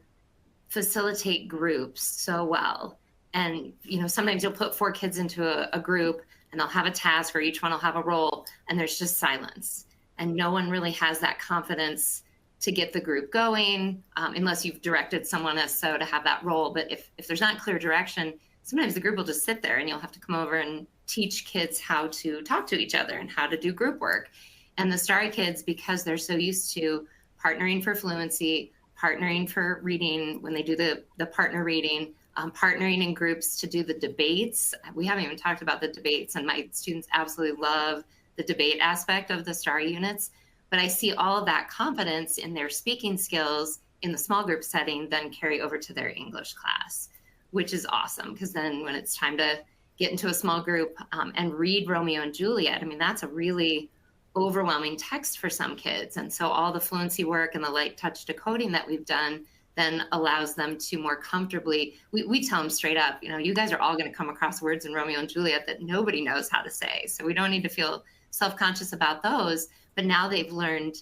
facilitate groups so well. And, you know, sometimes you'll put 4 kids into a group and they'll have a task or each one will have a role and there's just silence. And no one really has that confidence to get the group going unless you've directed someone as so to have that role. But if there's not clear direction, sometimes the group will just sit there and you'll have to come over and teach kids how to talk to each other and how to do group work. And the STARI kids, because they're so used to partnering for fluency, partnering for reading when they do the partner reading, partnering in groups to do the debates. We haven't even talked about the debates, and my students absolutely love the debate aspect of the STARI units. But I see all of that confidence in their speaking skills in the small group setting then carry over to their English class, which is awesome, because then when it's time to get into a small group and read Romeo and Juliet, I mean, that's a really overwhelming text for some kids. And so all the fluency work and the light touch decoding that we've done then allows them to more comfortably, we tell them straight up, you know, you guys are all going to come across words in Romeo and Juliet that nobody knows how to say. So we don't need to feel self-conscious about those. But now they've learned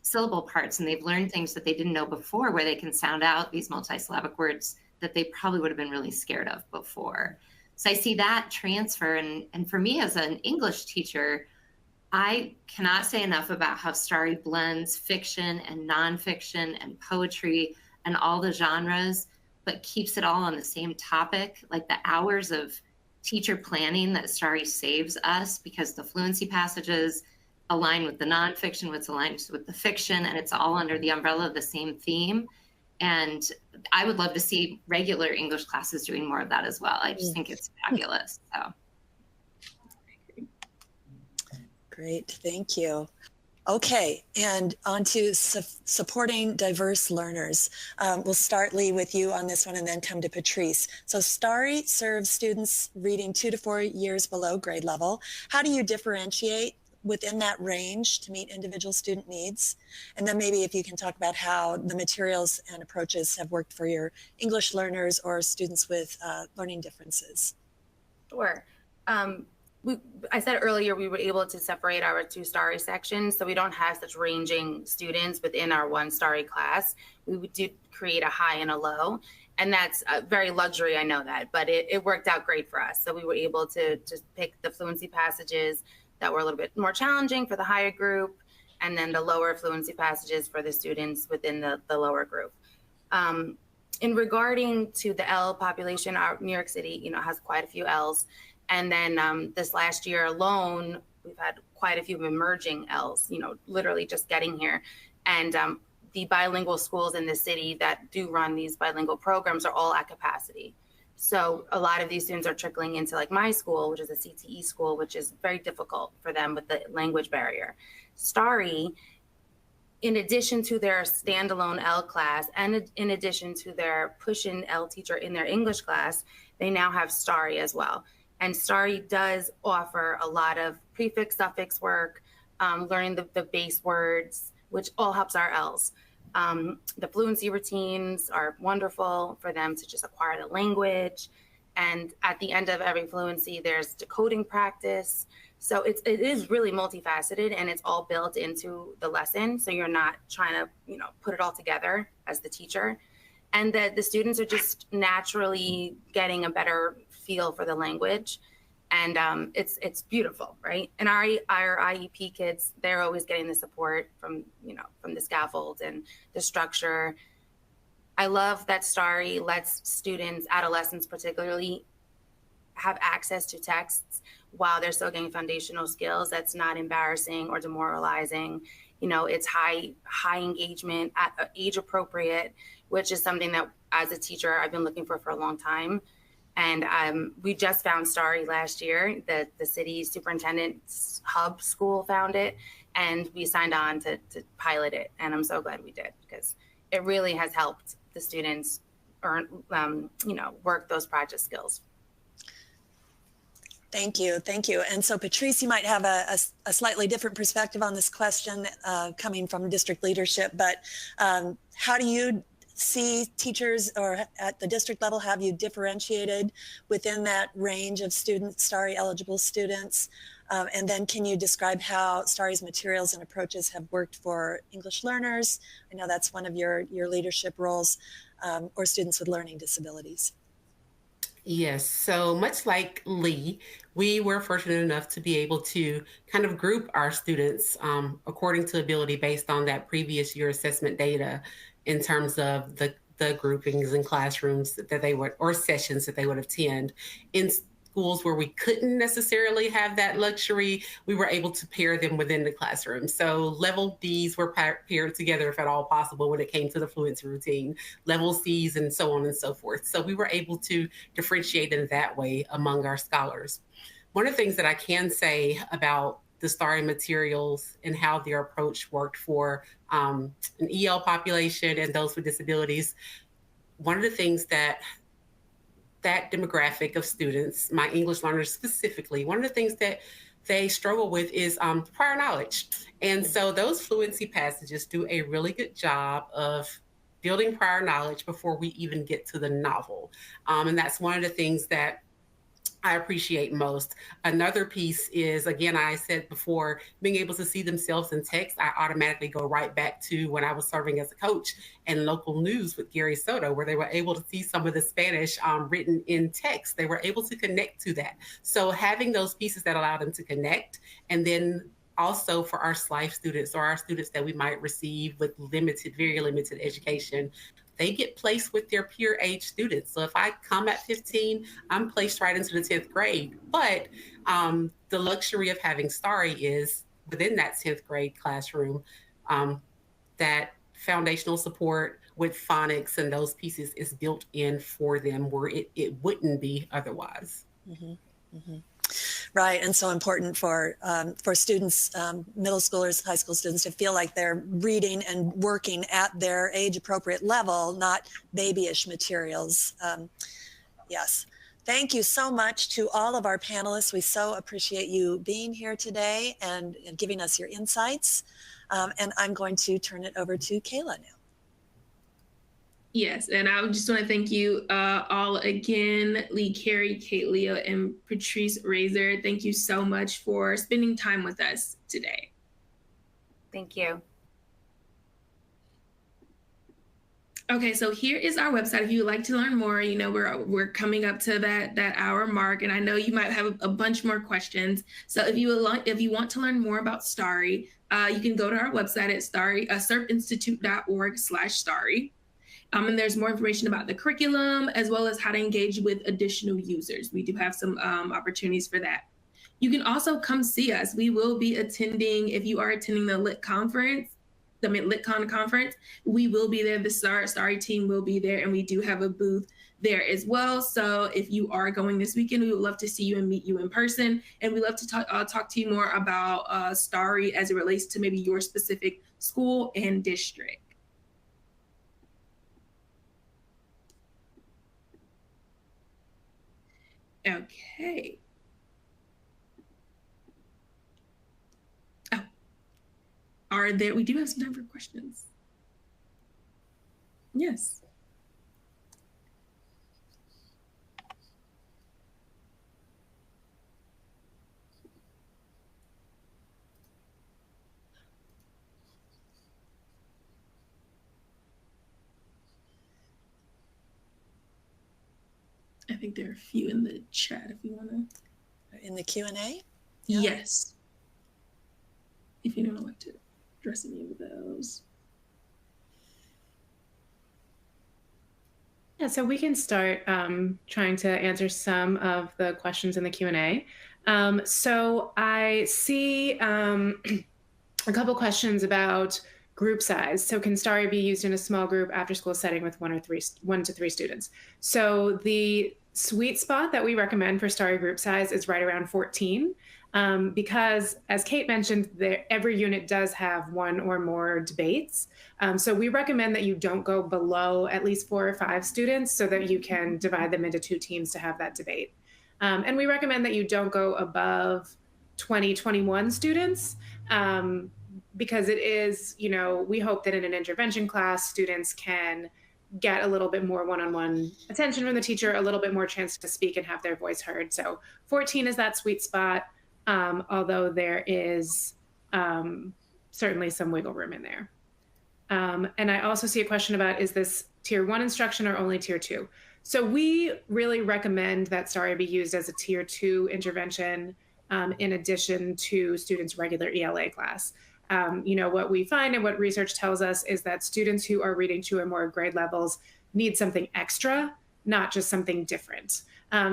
syllable parts and they've learned things that they didn't know before, where they can sound out these multisyllabic words that they probably would have been really scared of before. So I see that transfer. And for me as an English teacher, I cannot say enough about how STARI blends fiction and nonfiction and poetry and all the genres, but keeps it all on the same topic. Like the hours of teacher planning that STARI saves us, because the fluency passages align with the nonfiction, what's aligned with the fiction, and it's all under the umbrella of the same theme. And I would love to see regular English classes doing more of that as well. I just think it's fabulous. So. Great, thank you. Okay, and on to supporting diverse learners. We'll start, Lee, with you on this one and then come to Patrice. So STARI serves students reading 2 to 4 years below grade level. How do you differentiate within that range to meet individual student needs? And then maybe if you can talk about how the materials and approaches have worked for your English learners or students with learning differences. Sure. I said earlier we were able to separate our 2 STARI sections, so we don't have such ranging students within our 1 STARI class. We did create a high and a low, and that's very luxury, I know that, but it worked out great for us. So we were able to just pick the fluency passages that were a little bit more challenging for the higher group, and then the lower fluency passages for the students within the lower group. In regarding to the L population, our New York City, you know, has quite a few Ls. And then this last year alone, we've had quite a few emerging Ls, you know, literally just getting here. And the bilingual schools in the city that do run these bilingual programs are all at capacity. So a lot of these students are trickling into like my school, which is a CTE school, which is very difficult for them with the language barrier. STARI, in addition to their standalone L class, and in addition to their push-in L teacher in their English class, they now have STARI as well. And STARI does offer a lot of prefix, suffix work, learning the base words, which all helps our Ls. The fluency routines are wonderful for them to just acquire the language. And at the end of every fluency, there's decoding practice. So it is really multifaceted, and it's all built into the lesson. So you're not trying to, you know, put it all together as the teacher. And that the students are just naturally getting a better feel for the language. And it's beautiful, right? And our IEP kids, they're always getting the support from, you know, from the scaffold and the structure. I love that STARI lets students, adolescents particularly, have access to texts while they're still getting foundational skills. That's not embarrassing or demoralizing. You know, it's high engagement, age appropriate, which is something that as a teacher I've been looking for a long time. And we just found STARI last year. The city superintendent's hub school found it, and we signed on to pilot it. And I'm so glad we did, because it really has helped the students earn, you know, work those project skills. Thank you. Thank you. And so, Patrice, you might have a slightly different perspective on this question coming from district leadership, but how do you see teachers, or at the district level, have you differentiated within that range of students, STARI eligible students? And then can you describe how STARI's materials and approaches have worked for English learners? I know that's one of your leadership roles, or students with learning disabilities. Yes, so much like Lee, we were fortunate enough to be able to kind of group our students according to ability based on that previous year assessment data in terms of the groupings and classrooms that they would, or sessions that they would attend. In schools where we couldn't necessarily have that luxury, we were able to pair them within the classroom. So level Ds were paired together if at all possible when it came to the fluency routine, level Cs, and so on and so forth. So we were able to differentiate in that way among our scholars. One of the things that I can say about the STARI materials and how their approach worked for an EL population and those with disabilities, one of the things that demographic of students, my English learners specifically, one of the things that they struggle with is prior knowledge. And so those fluency passages do a really good job of building prior knowledge before we even get to the novel. And that's one of the things that I appreciate most. Another piece is, again, I said before, being able to see themselves in text. I automatically go right back to when I was serving as a coach in local news with Gary Soto, where they were able to see some of the Spanish written in text. They were able to connect to that. So having those pieces that allow them to connect, and then also for our SLIFE students, or our students that we might receive with limited, very limited education, they get placed with their peer age students. So if I come at 15, I'm placed right into the 10th grade. But the luxury of having STARI is within that 10th grade classroom, that foundational support with phonics and those pieces is built in for them where it wouldn't be otherwise. Mm-hmm. Mm-hmm. Right, and so important for students, middle schoolers, high school students, to feel like they're reading and working at their age-appropriate level, not babyish materials. Yes. Thank you so much to all of our panelists. We so appreciate you being here today and giving us your insights. And I'm going to turn it over to Kayla now. Yes, and I just want to thank you all again, Lee Carey, Kate Leo, and Patrice Razor. Thank you so much for spending time with us today. Thank you. Okay, so here is our website. If you would like to learn more, you know, we're coming up to that hour mark, and I know you might have a bunch more questions. So if you want to learn more about STARI, you can go to our website at serpinstitute.org/STARI. And there's more information about the curriculum as well as how to engage with additional users. We do have some opportunities for that. You can also come see us. We will be attending, if you are attending the LitCon conference, we will be there. The STARI team will be there, and we do have a booth there as well. So if you are going this weekend, we would love to see you and meet you in person. And we'd love to talk to you more about STARI as it relates to maybe your specific school and district. Okay. Oh, we do have some time for questions. Yes. I think there are a few in the chat if you want to. In the Q&A? Yeah. Yes. If you don't know what to address any of those. Yeah, so we can start trying to answer some of the questions in the Q&A. So I see a couple questions about group size. So can STARI be used in a small group after school setting with 1 to 3 students? So the sweet spot that we recommend for STARI group size is right around 14. Because as Kate mentioned, every unit does have 1 or more debates. So we recommend that you don't go below at least 4 or 5 students so that you can divide them into 2 teams to have that debate. And we recommend that you don't go above 20, 21 students because it is, you know, we hope that in an intervention class, students can get a little bit more one-on-one attention from the teacher, a little bit more chance to speak and have their voice heard. So 14 is that sweet spot. Although there is certainly some wiggle room in there. And I also see a question about, is this tier 1 instruction or only tier 2? So we really recommend that STARI be used as a tier 2 intervention in addition to students' regular ELA class. You know, what we find and what research tells us is that students who are reading 2 or more grade levels need something extra, not just something different.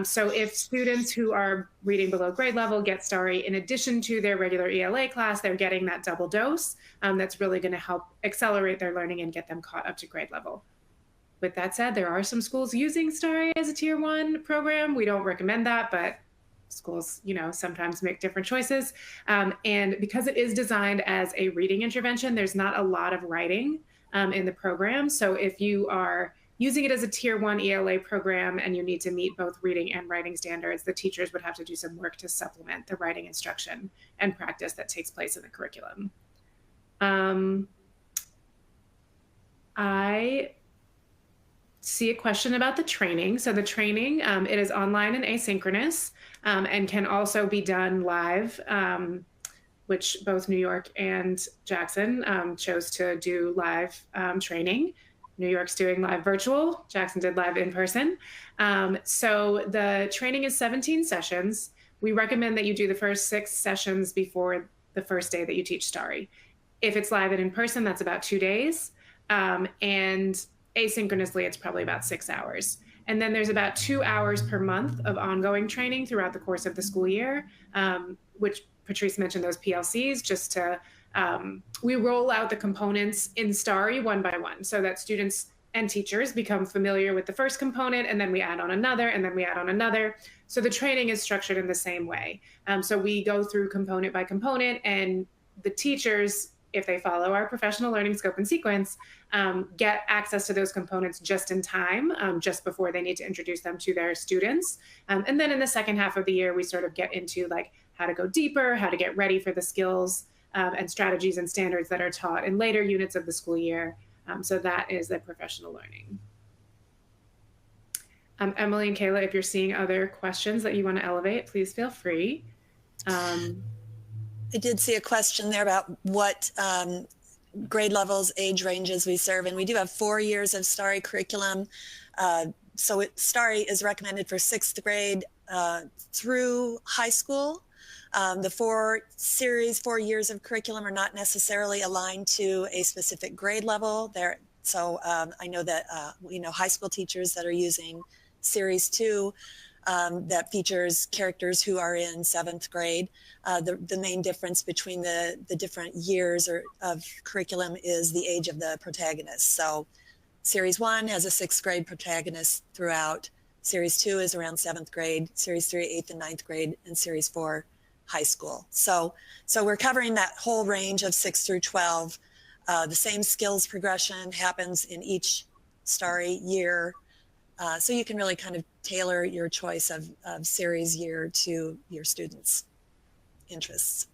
So if students who are reading below grade level get STARI in addition to their regular ELA class, they're getting that double dose. That's really going to help accelerate their learning and get them caught up to grade level. With that said, there are some schools using STARI as a tier 1 program. We don't recommend that, but schools, you know, sometimes make different choices. And because it is designed as a reading intervention, there's not a lot of writing in the program. So if you are using it as a tier 1 ELA program and you need to meet both reading and writing standards, the teachers would have to do some work to supplement the writing instruction and practice that takes place in the curriculum. I see a question about the training. So the training, it is online and asynchronous and can also be done live, which both New York and Jackson chose to do live training. New York's doing live virtual, Jackson did live in person. So the training is 17 sessions. We recommend that you do the first 6 sessions before the first day that you teach STARI. If it's live and in person, that's about 2 days. And asynchronously, it's probably about 6 hours. And then there's about 2 hours per month of ongoing training throughout the course of the school year, which Patrice mentioned those PLCs, just to we roll out the components in STARI one by one so that students and teachers become familiar with the first component, and then we add on another, and then we add on another. So the training is structured in the same way. So we go through component by component, and the teachers, if they follow our professional learning scope and sequence, get access to those components just in time, just before they need to introduce them to their students. And then in the second half of the year, we sort of get into like how to go deeper, how to get ready for the skills and strategies and standards that are taught in later units of the school year. So that is the professional learning. Emily and Kayla, if you're seeing other questions that you want to elevate, please feel free. I did see a question there about what grade levels, age ranges we serve, and we do have 4 years of STARI curriculum. So STARI is recommended for 6th grade through high school. The 4 years of curriculum are not necessarily aligned to a specific grade level. So I know that we know high school teachers that are using Series 2 that features characters who are in 7th grade. The main difference between the different years of curriculum is the age of the protagonist. So Series 1 has a 6th grade protagonist throughout. Series 2 is around 7th grade. Series 3, 8th and 9th grade, and Series 4, high school. So we're covering that whole range of 6 through 12. The same skills progression happens in each STARI year. So you can really kind of tailor your choice of series year to your students' interests.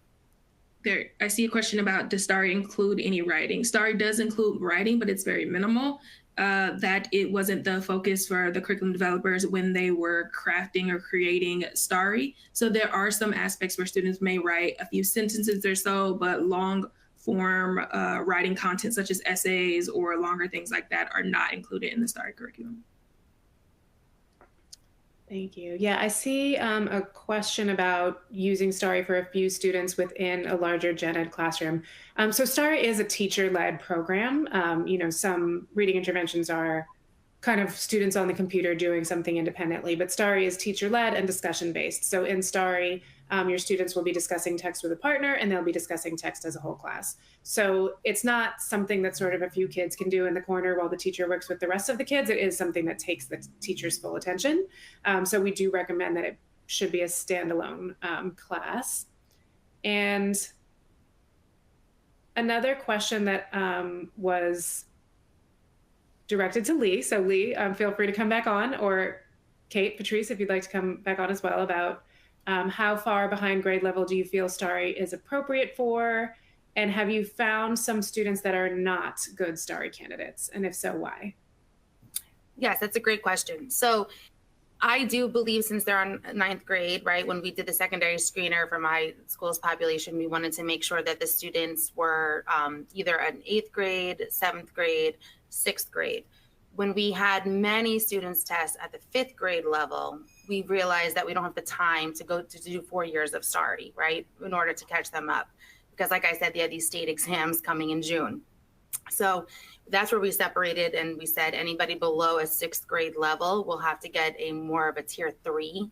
I see a question about, does STARI include any writing? STARI does include writing, but it's very minimal. That it wasn't the focus for the curriculum developers when they were crafting or creating STARI. So there are some aspects where students may write a few sentences or so, but long form writing content such as essays or longer things like that are not included in the STARI curriculum. Thank you. Yeah, I see a question about using STARI for a few students within a larger gen ed classroom. So STARI is a teacher-led program. You know, some reading interventions are kind of students on the computer doing something independently, but STARI is teacher-led and discussion-based. So in STARI, your students will be discussing text with a partner, and they'll be discussing text as a whole class. So it's not something that sort of a few kids can do in the corner while the teacher works with the rest of the kids. It is something that takes the teacher's full attention. So we do recommend that it should be a standalone class. And another question that was directed to Lee. So Lee, feel free to come back on, or Kate, Patrice, if you'd like to come back on as well, about how far behind grade level do you feel STARI is appropriate for? And have you found some students that are not good STARI candidates? And if so, why? Yes, that's a great question. So I do believe, since they're on 9th grade, right, when we did the secondary screener for my school's population, we wanted to make sure that the students were either an 8th grade, 7th grade, 6th grade. When we had many students test at the 5th grade level, we realized that we don't have the time to go to do 4 years of STARI, right, in order to catch them up. Because like I said, they had these state exams coming in June. So that's where we separated, and we said anybody below a 6th grade level will have to get a more of a tier 3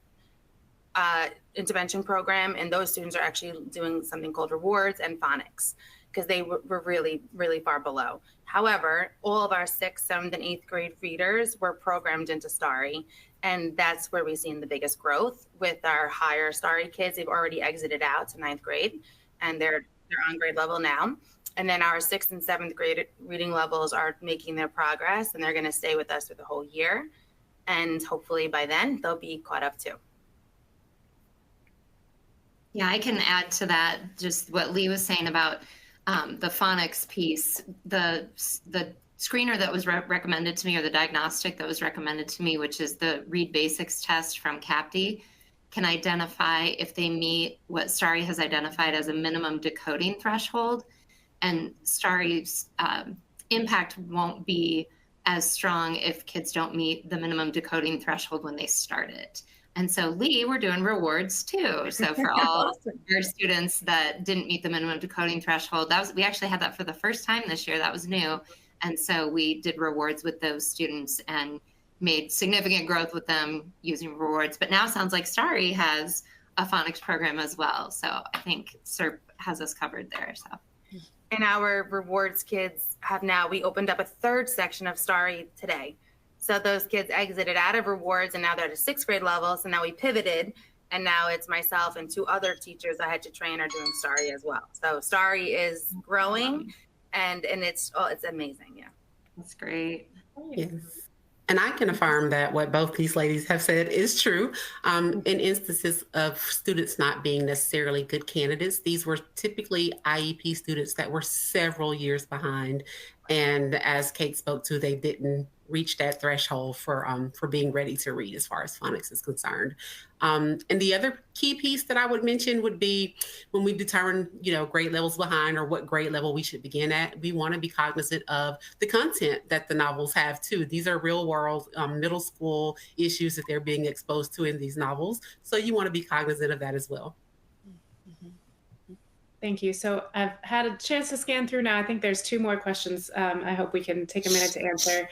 intervention program. And those students are actually doing something called rewards and phonics, because they were really, really far below. However, all of our 6th, 7th, and 8th grade readers were programmed into STARI. And that's where we've seen the biggest growth with our higher STARI kids. They've already exited out to 9th grade, and they're on grade level now. And then our 6th and 7th grade reading levels are making their progress, and they're going to stay with us for the whole year. And hopefully by then they'll be caught up too. Yeah, I can add to that just what Lee was saying about the phonics piece. The screener that was recommended to me, or the diagnostic that was recommended to me, which is the Read Basics test from CAPTI, can identify if they meet what STARI has identified as a minimum decoding threshold. And STARI's impact won't be as strong if kids don't meet the minimum decoding threshold when they start it. And so, Lee, we're doing rewards too. So for all our students that didn't meet the minimum decoding threshold, we actually had that for the first time this year. That was new. And so we did rewards with those students and made significant growth with them using rewards. But now it sounds like STARI has a phonics program as well. So I think SERP has us covered there. So. And our rewards kids we opened up a 3rd section of STARI today. So those kids exited out of rewards, and now they're at a 6th grade level. So now we pivoted, and now it's myself and 2 other teachers I had to train are doing STARI as well. So STARI is growing, and it's amazing. Yeah. That's great. Yes. And I can affirm that what both these ladies have said is true. In instances of students not being necessarily good candidates, these were typically IEP students that were several years behind. And as Kate spoke to, they didn't reach that threshold for being ready to read as far as phonics is concerned. And the other key piece that I would mention would be when we determine, grade levels behind or what grade level we should begin at, we want to be cognizant of the content that the novels have too. These are real world middle school issues that they're being exposed to in these novels. So you want to be cognizant of that as well. Thank you. So I've had a chance to scan through now. I think there's 2 more questions. I hope we can take a minute to answer.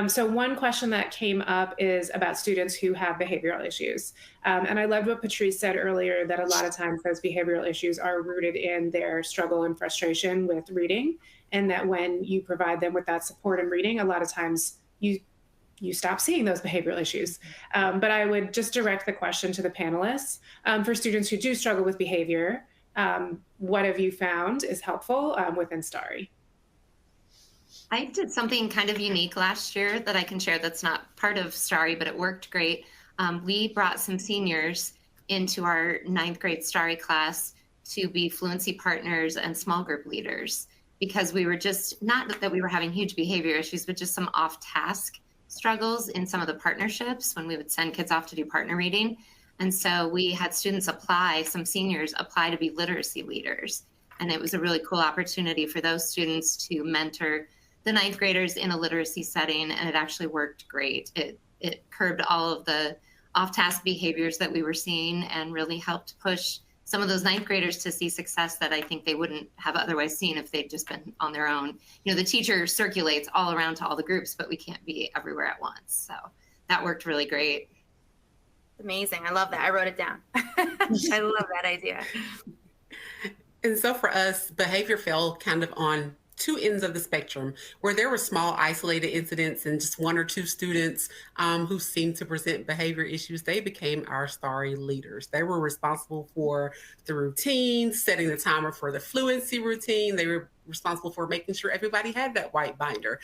So one question that came up is about students who have behavioral issues. And I loved what Patrice said earlier, that a lot of times those behavioral issues are rooted in their struggle and frustration with reading. And that when you provide them with that support in reading, a lot of times you stop seeing those behavioral issues. But I would just direct the question to the panelists. For students who do struggle with behavior, what have you found is helpful within STARI? I did something kind of unique last year that I can share that's not part of STARI, but it worked great. We brought some seniors into our 9th grade STARI class to be fluency partners and small group leaders, because we were just, not that we were having huge behavior issues, but just some off-task struggles in some of the partnerships when we would send kids off to do partner reading. And so we had students apply, some seniors apply to be literacy leaders. And it was a really cool opportunity for those students to mentor the 9th graders in a literacy setting, and it actually worked great. It curbed all of the off-task behaviors that we were seeing and really helped push some of those 9th graders to see success that I think they wouldn't have otherwise seen if they'd just been on their own. The teacher circulates all around to all the groups, but we can't be everywhere at once. So that worked really great. Amazing. I love that. I wrote it down. I love that idea. And so for us, behavior fell kind of on 2 ends of the spectrum, where there were small isolated incidents and just 1 or 2 students who seemed to present behavior issues. They became our STARI leaders. They were responsible for the routine, setting the timer for the fluency routine. They were responsible for making sure everybody had that white binder.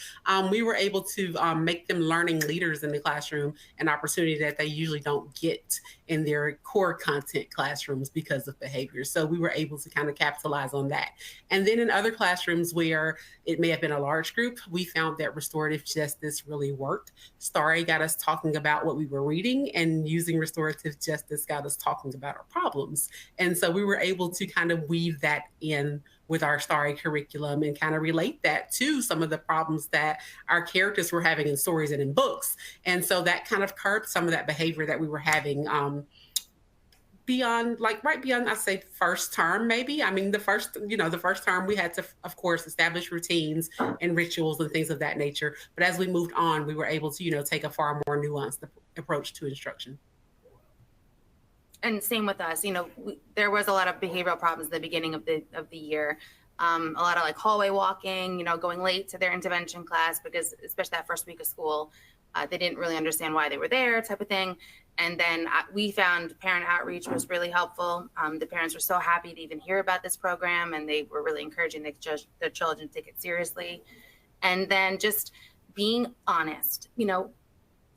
We were able to make them learning leaders in the classroom, an opportunity that they usually don't get in their core content classrooms because of behavior. So we were able to kind of capitalize on that. And then in other classrooms where it may have been a large group, we found that restorative justice really worked. STARI got us talking about what we were reading, and using restorative justice got us talking about our problems. And so we were able to kind of weave that in with our STARI curriculum and kind of relate that to some of the problems that our characters were having in stories and in books. And so that kind of curbed some of that behavior that we were having beyond, right beyond, I say, first term, maybe. I mean, the first term we had to, of course, establish routines and rituals and things of that nature. But as we moved on, we were able to, take a far more nuanced approach to instruction. And same with us, there was a lot of behavioral problems at the beginning of the year. A lot of hallway walking, going late to their intervention class because especially that first week of school, they didn't really understand why they were there, type of thing. And then we found parent outreach was really helpful. The parents were so happy to even hear about this program, and they were really encouraging their children to take it seriously. And then just being honest,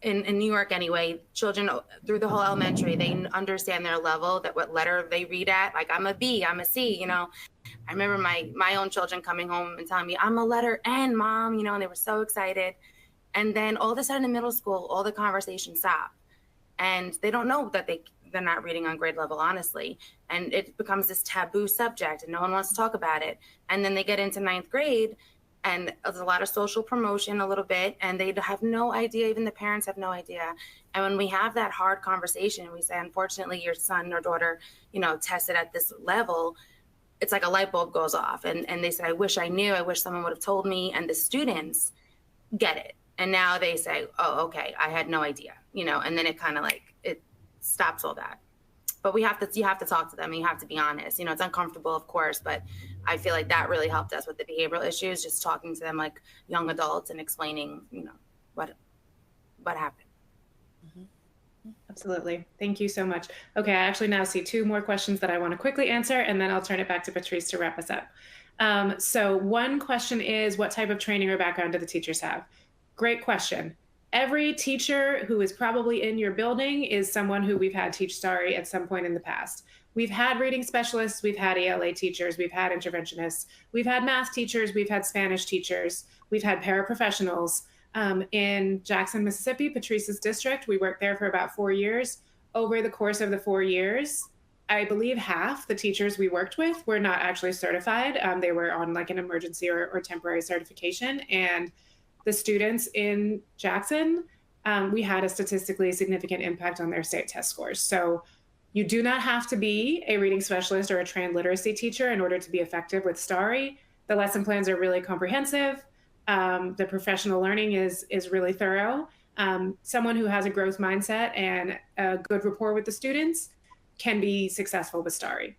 in New York anyway, children through the whole elementary, they understand their level, that what letter they read at. Like, I'm a B, I'm a C, I remember my own children coming home and telling me, I'm a letter N, Mom, and they were so excited. And then all of a sudden in middle school, all the conversations stop. And they don't know that they're not reading on grade level, honestly. And it becomes this taboo subject and no one wants to talk about it. And then they get into 9th grade, and there's a lot of social promotion a little bit, and they have no idea, even the parents have no idea. And when we have that hard conversation, we say, unfortunately, your son or daughter, tested at this level, it's like a light bulb goes off. And they say, I wish I knew, I wish someone would have told me. And the students get it. And now they say, oh, okay, I had no idea, and then it kind of it stops all that. But you have to talk to them, and you have to be honest. It's uncomfortable, of course, but I feel like that really helped us with the behavioral issues, just talking to them like young adults and explaining, what happened. Mm-hmm. Absolutely. Thank you so much. Okay, I actually now see 2 more questions that I want to quickly answer, and then I'll turn it back to Patrice to wrap us up. So one question is, what type of training or background do the teachers have? Great question. Every teacher who is probably in your building is someone who we've had teach STARI at some point in the past. We've had reading specialists, we've had ELA teachers, we've had interventionists, we've had math teachers, we've had Spanish teachers, we've had paraprofessionals. In Jackson, Mississippi, Patrice's district. We worked there for about 4 years. Over the course of the 4 years, I believe half the teachers we worked with were not actually certified. They were on like an emergency or temporary certification. And the students in Jackson, we had a statistically significant impact on their state test scores. So you do not have to be a reading specialist or a trained literacy teacher in order to be effective with STARI. The lesson plans are really comprehensive. The professional learning is really thorough. Someone who has a growth mindset and a good rapport with the students can be successful with STARI.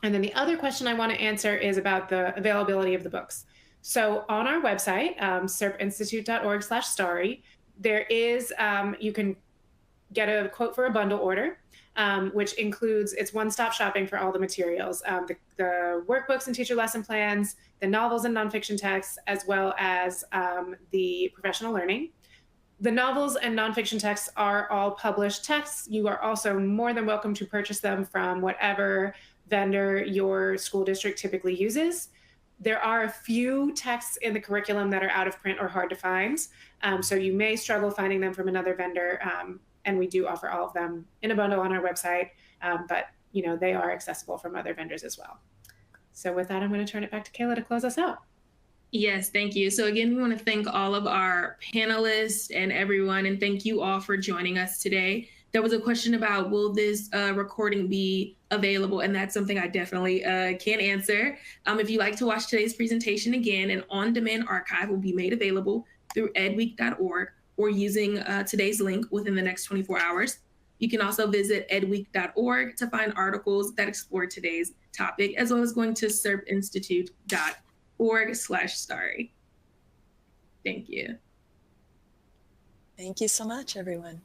And then the other question I want to answer is about the availability of the books. So on our website, serpinstitute.org/STARI, there is, you can get a quote for a bundle order, which includes, it's one-stop shopping for all the materials, the workbooks and teacher lesson plans, the novels and nonfiction texts, as well as the professional learning. The novels and nonfiction texts are all published texts. You are also more than welcome to purchase them from whatever vendor your school district typically uses. There are a few texts in the curriculum that are out of print or hard to find, so you may struggle finding them from another vendor, and we do offer all of them in a bundle on our website, but you know, they are accessible from other vendors as well. So with that, I'm going to turn it back to Kayla to close us out. Yes, thank you. So again, we want to thank all of our panelists and everyone, and thank you all for joining us today. There was a question about, will this recording be available? And that's something I definitely can answer. If you'd like to watch today's presentation again, an on-demand archive will be made available through edweek.org or using today's link within the next 24 hours. You can also visit edweek.org to find articles that explore today's topic, as well as going to serpinstitute.org/STARI. Thank you. Thank you so much, everyone.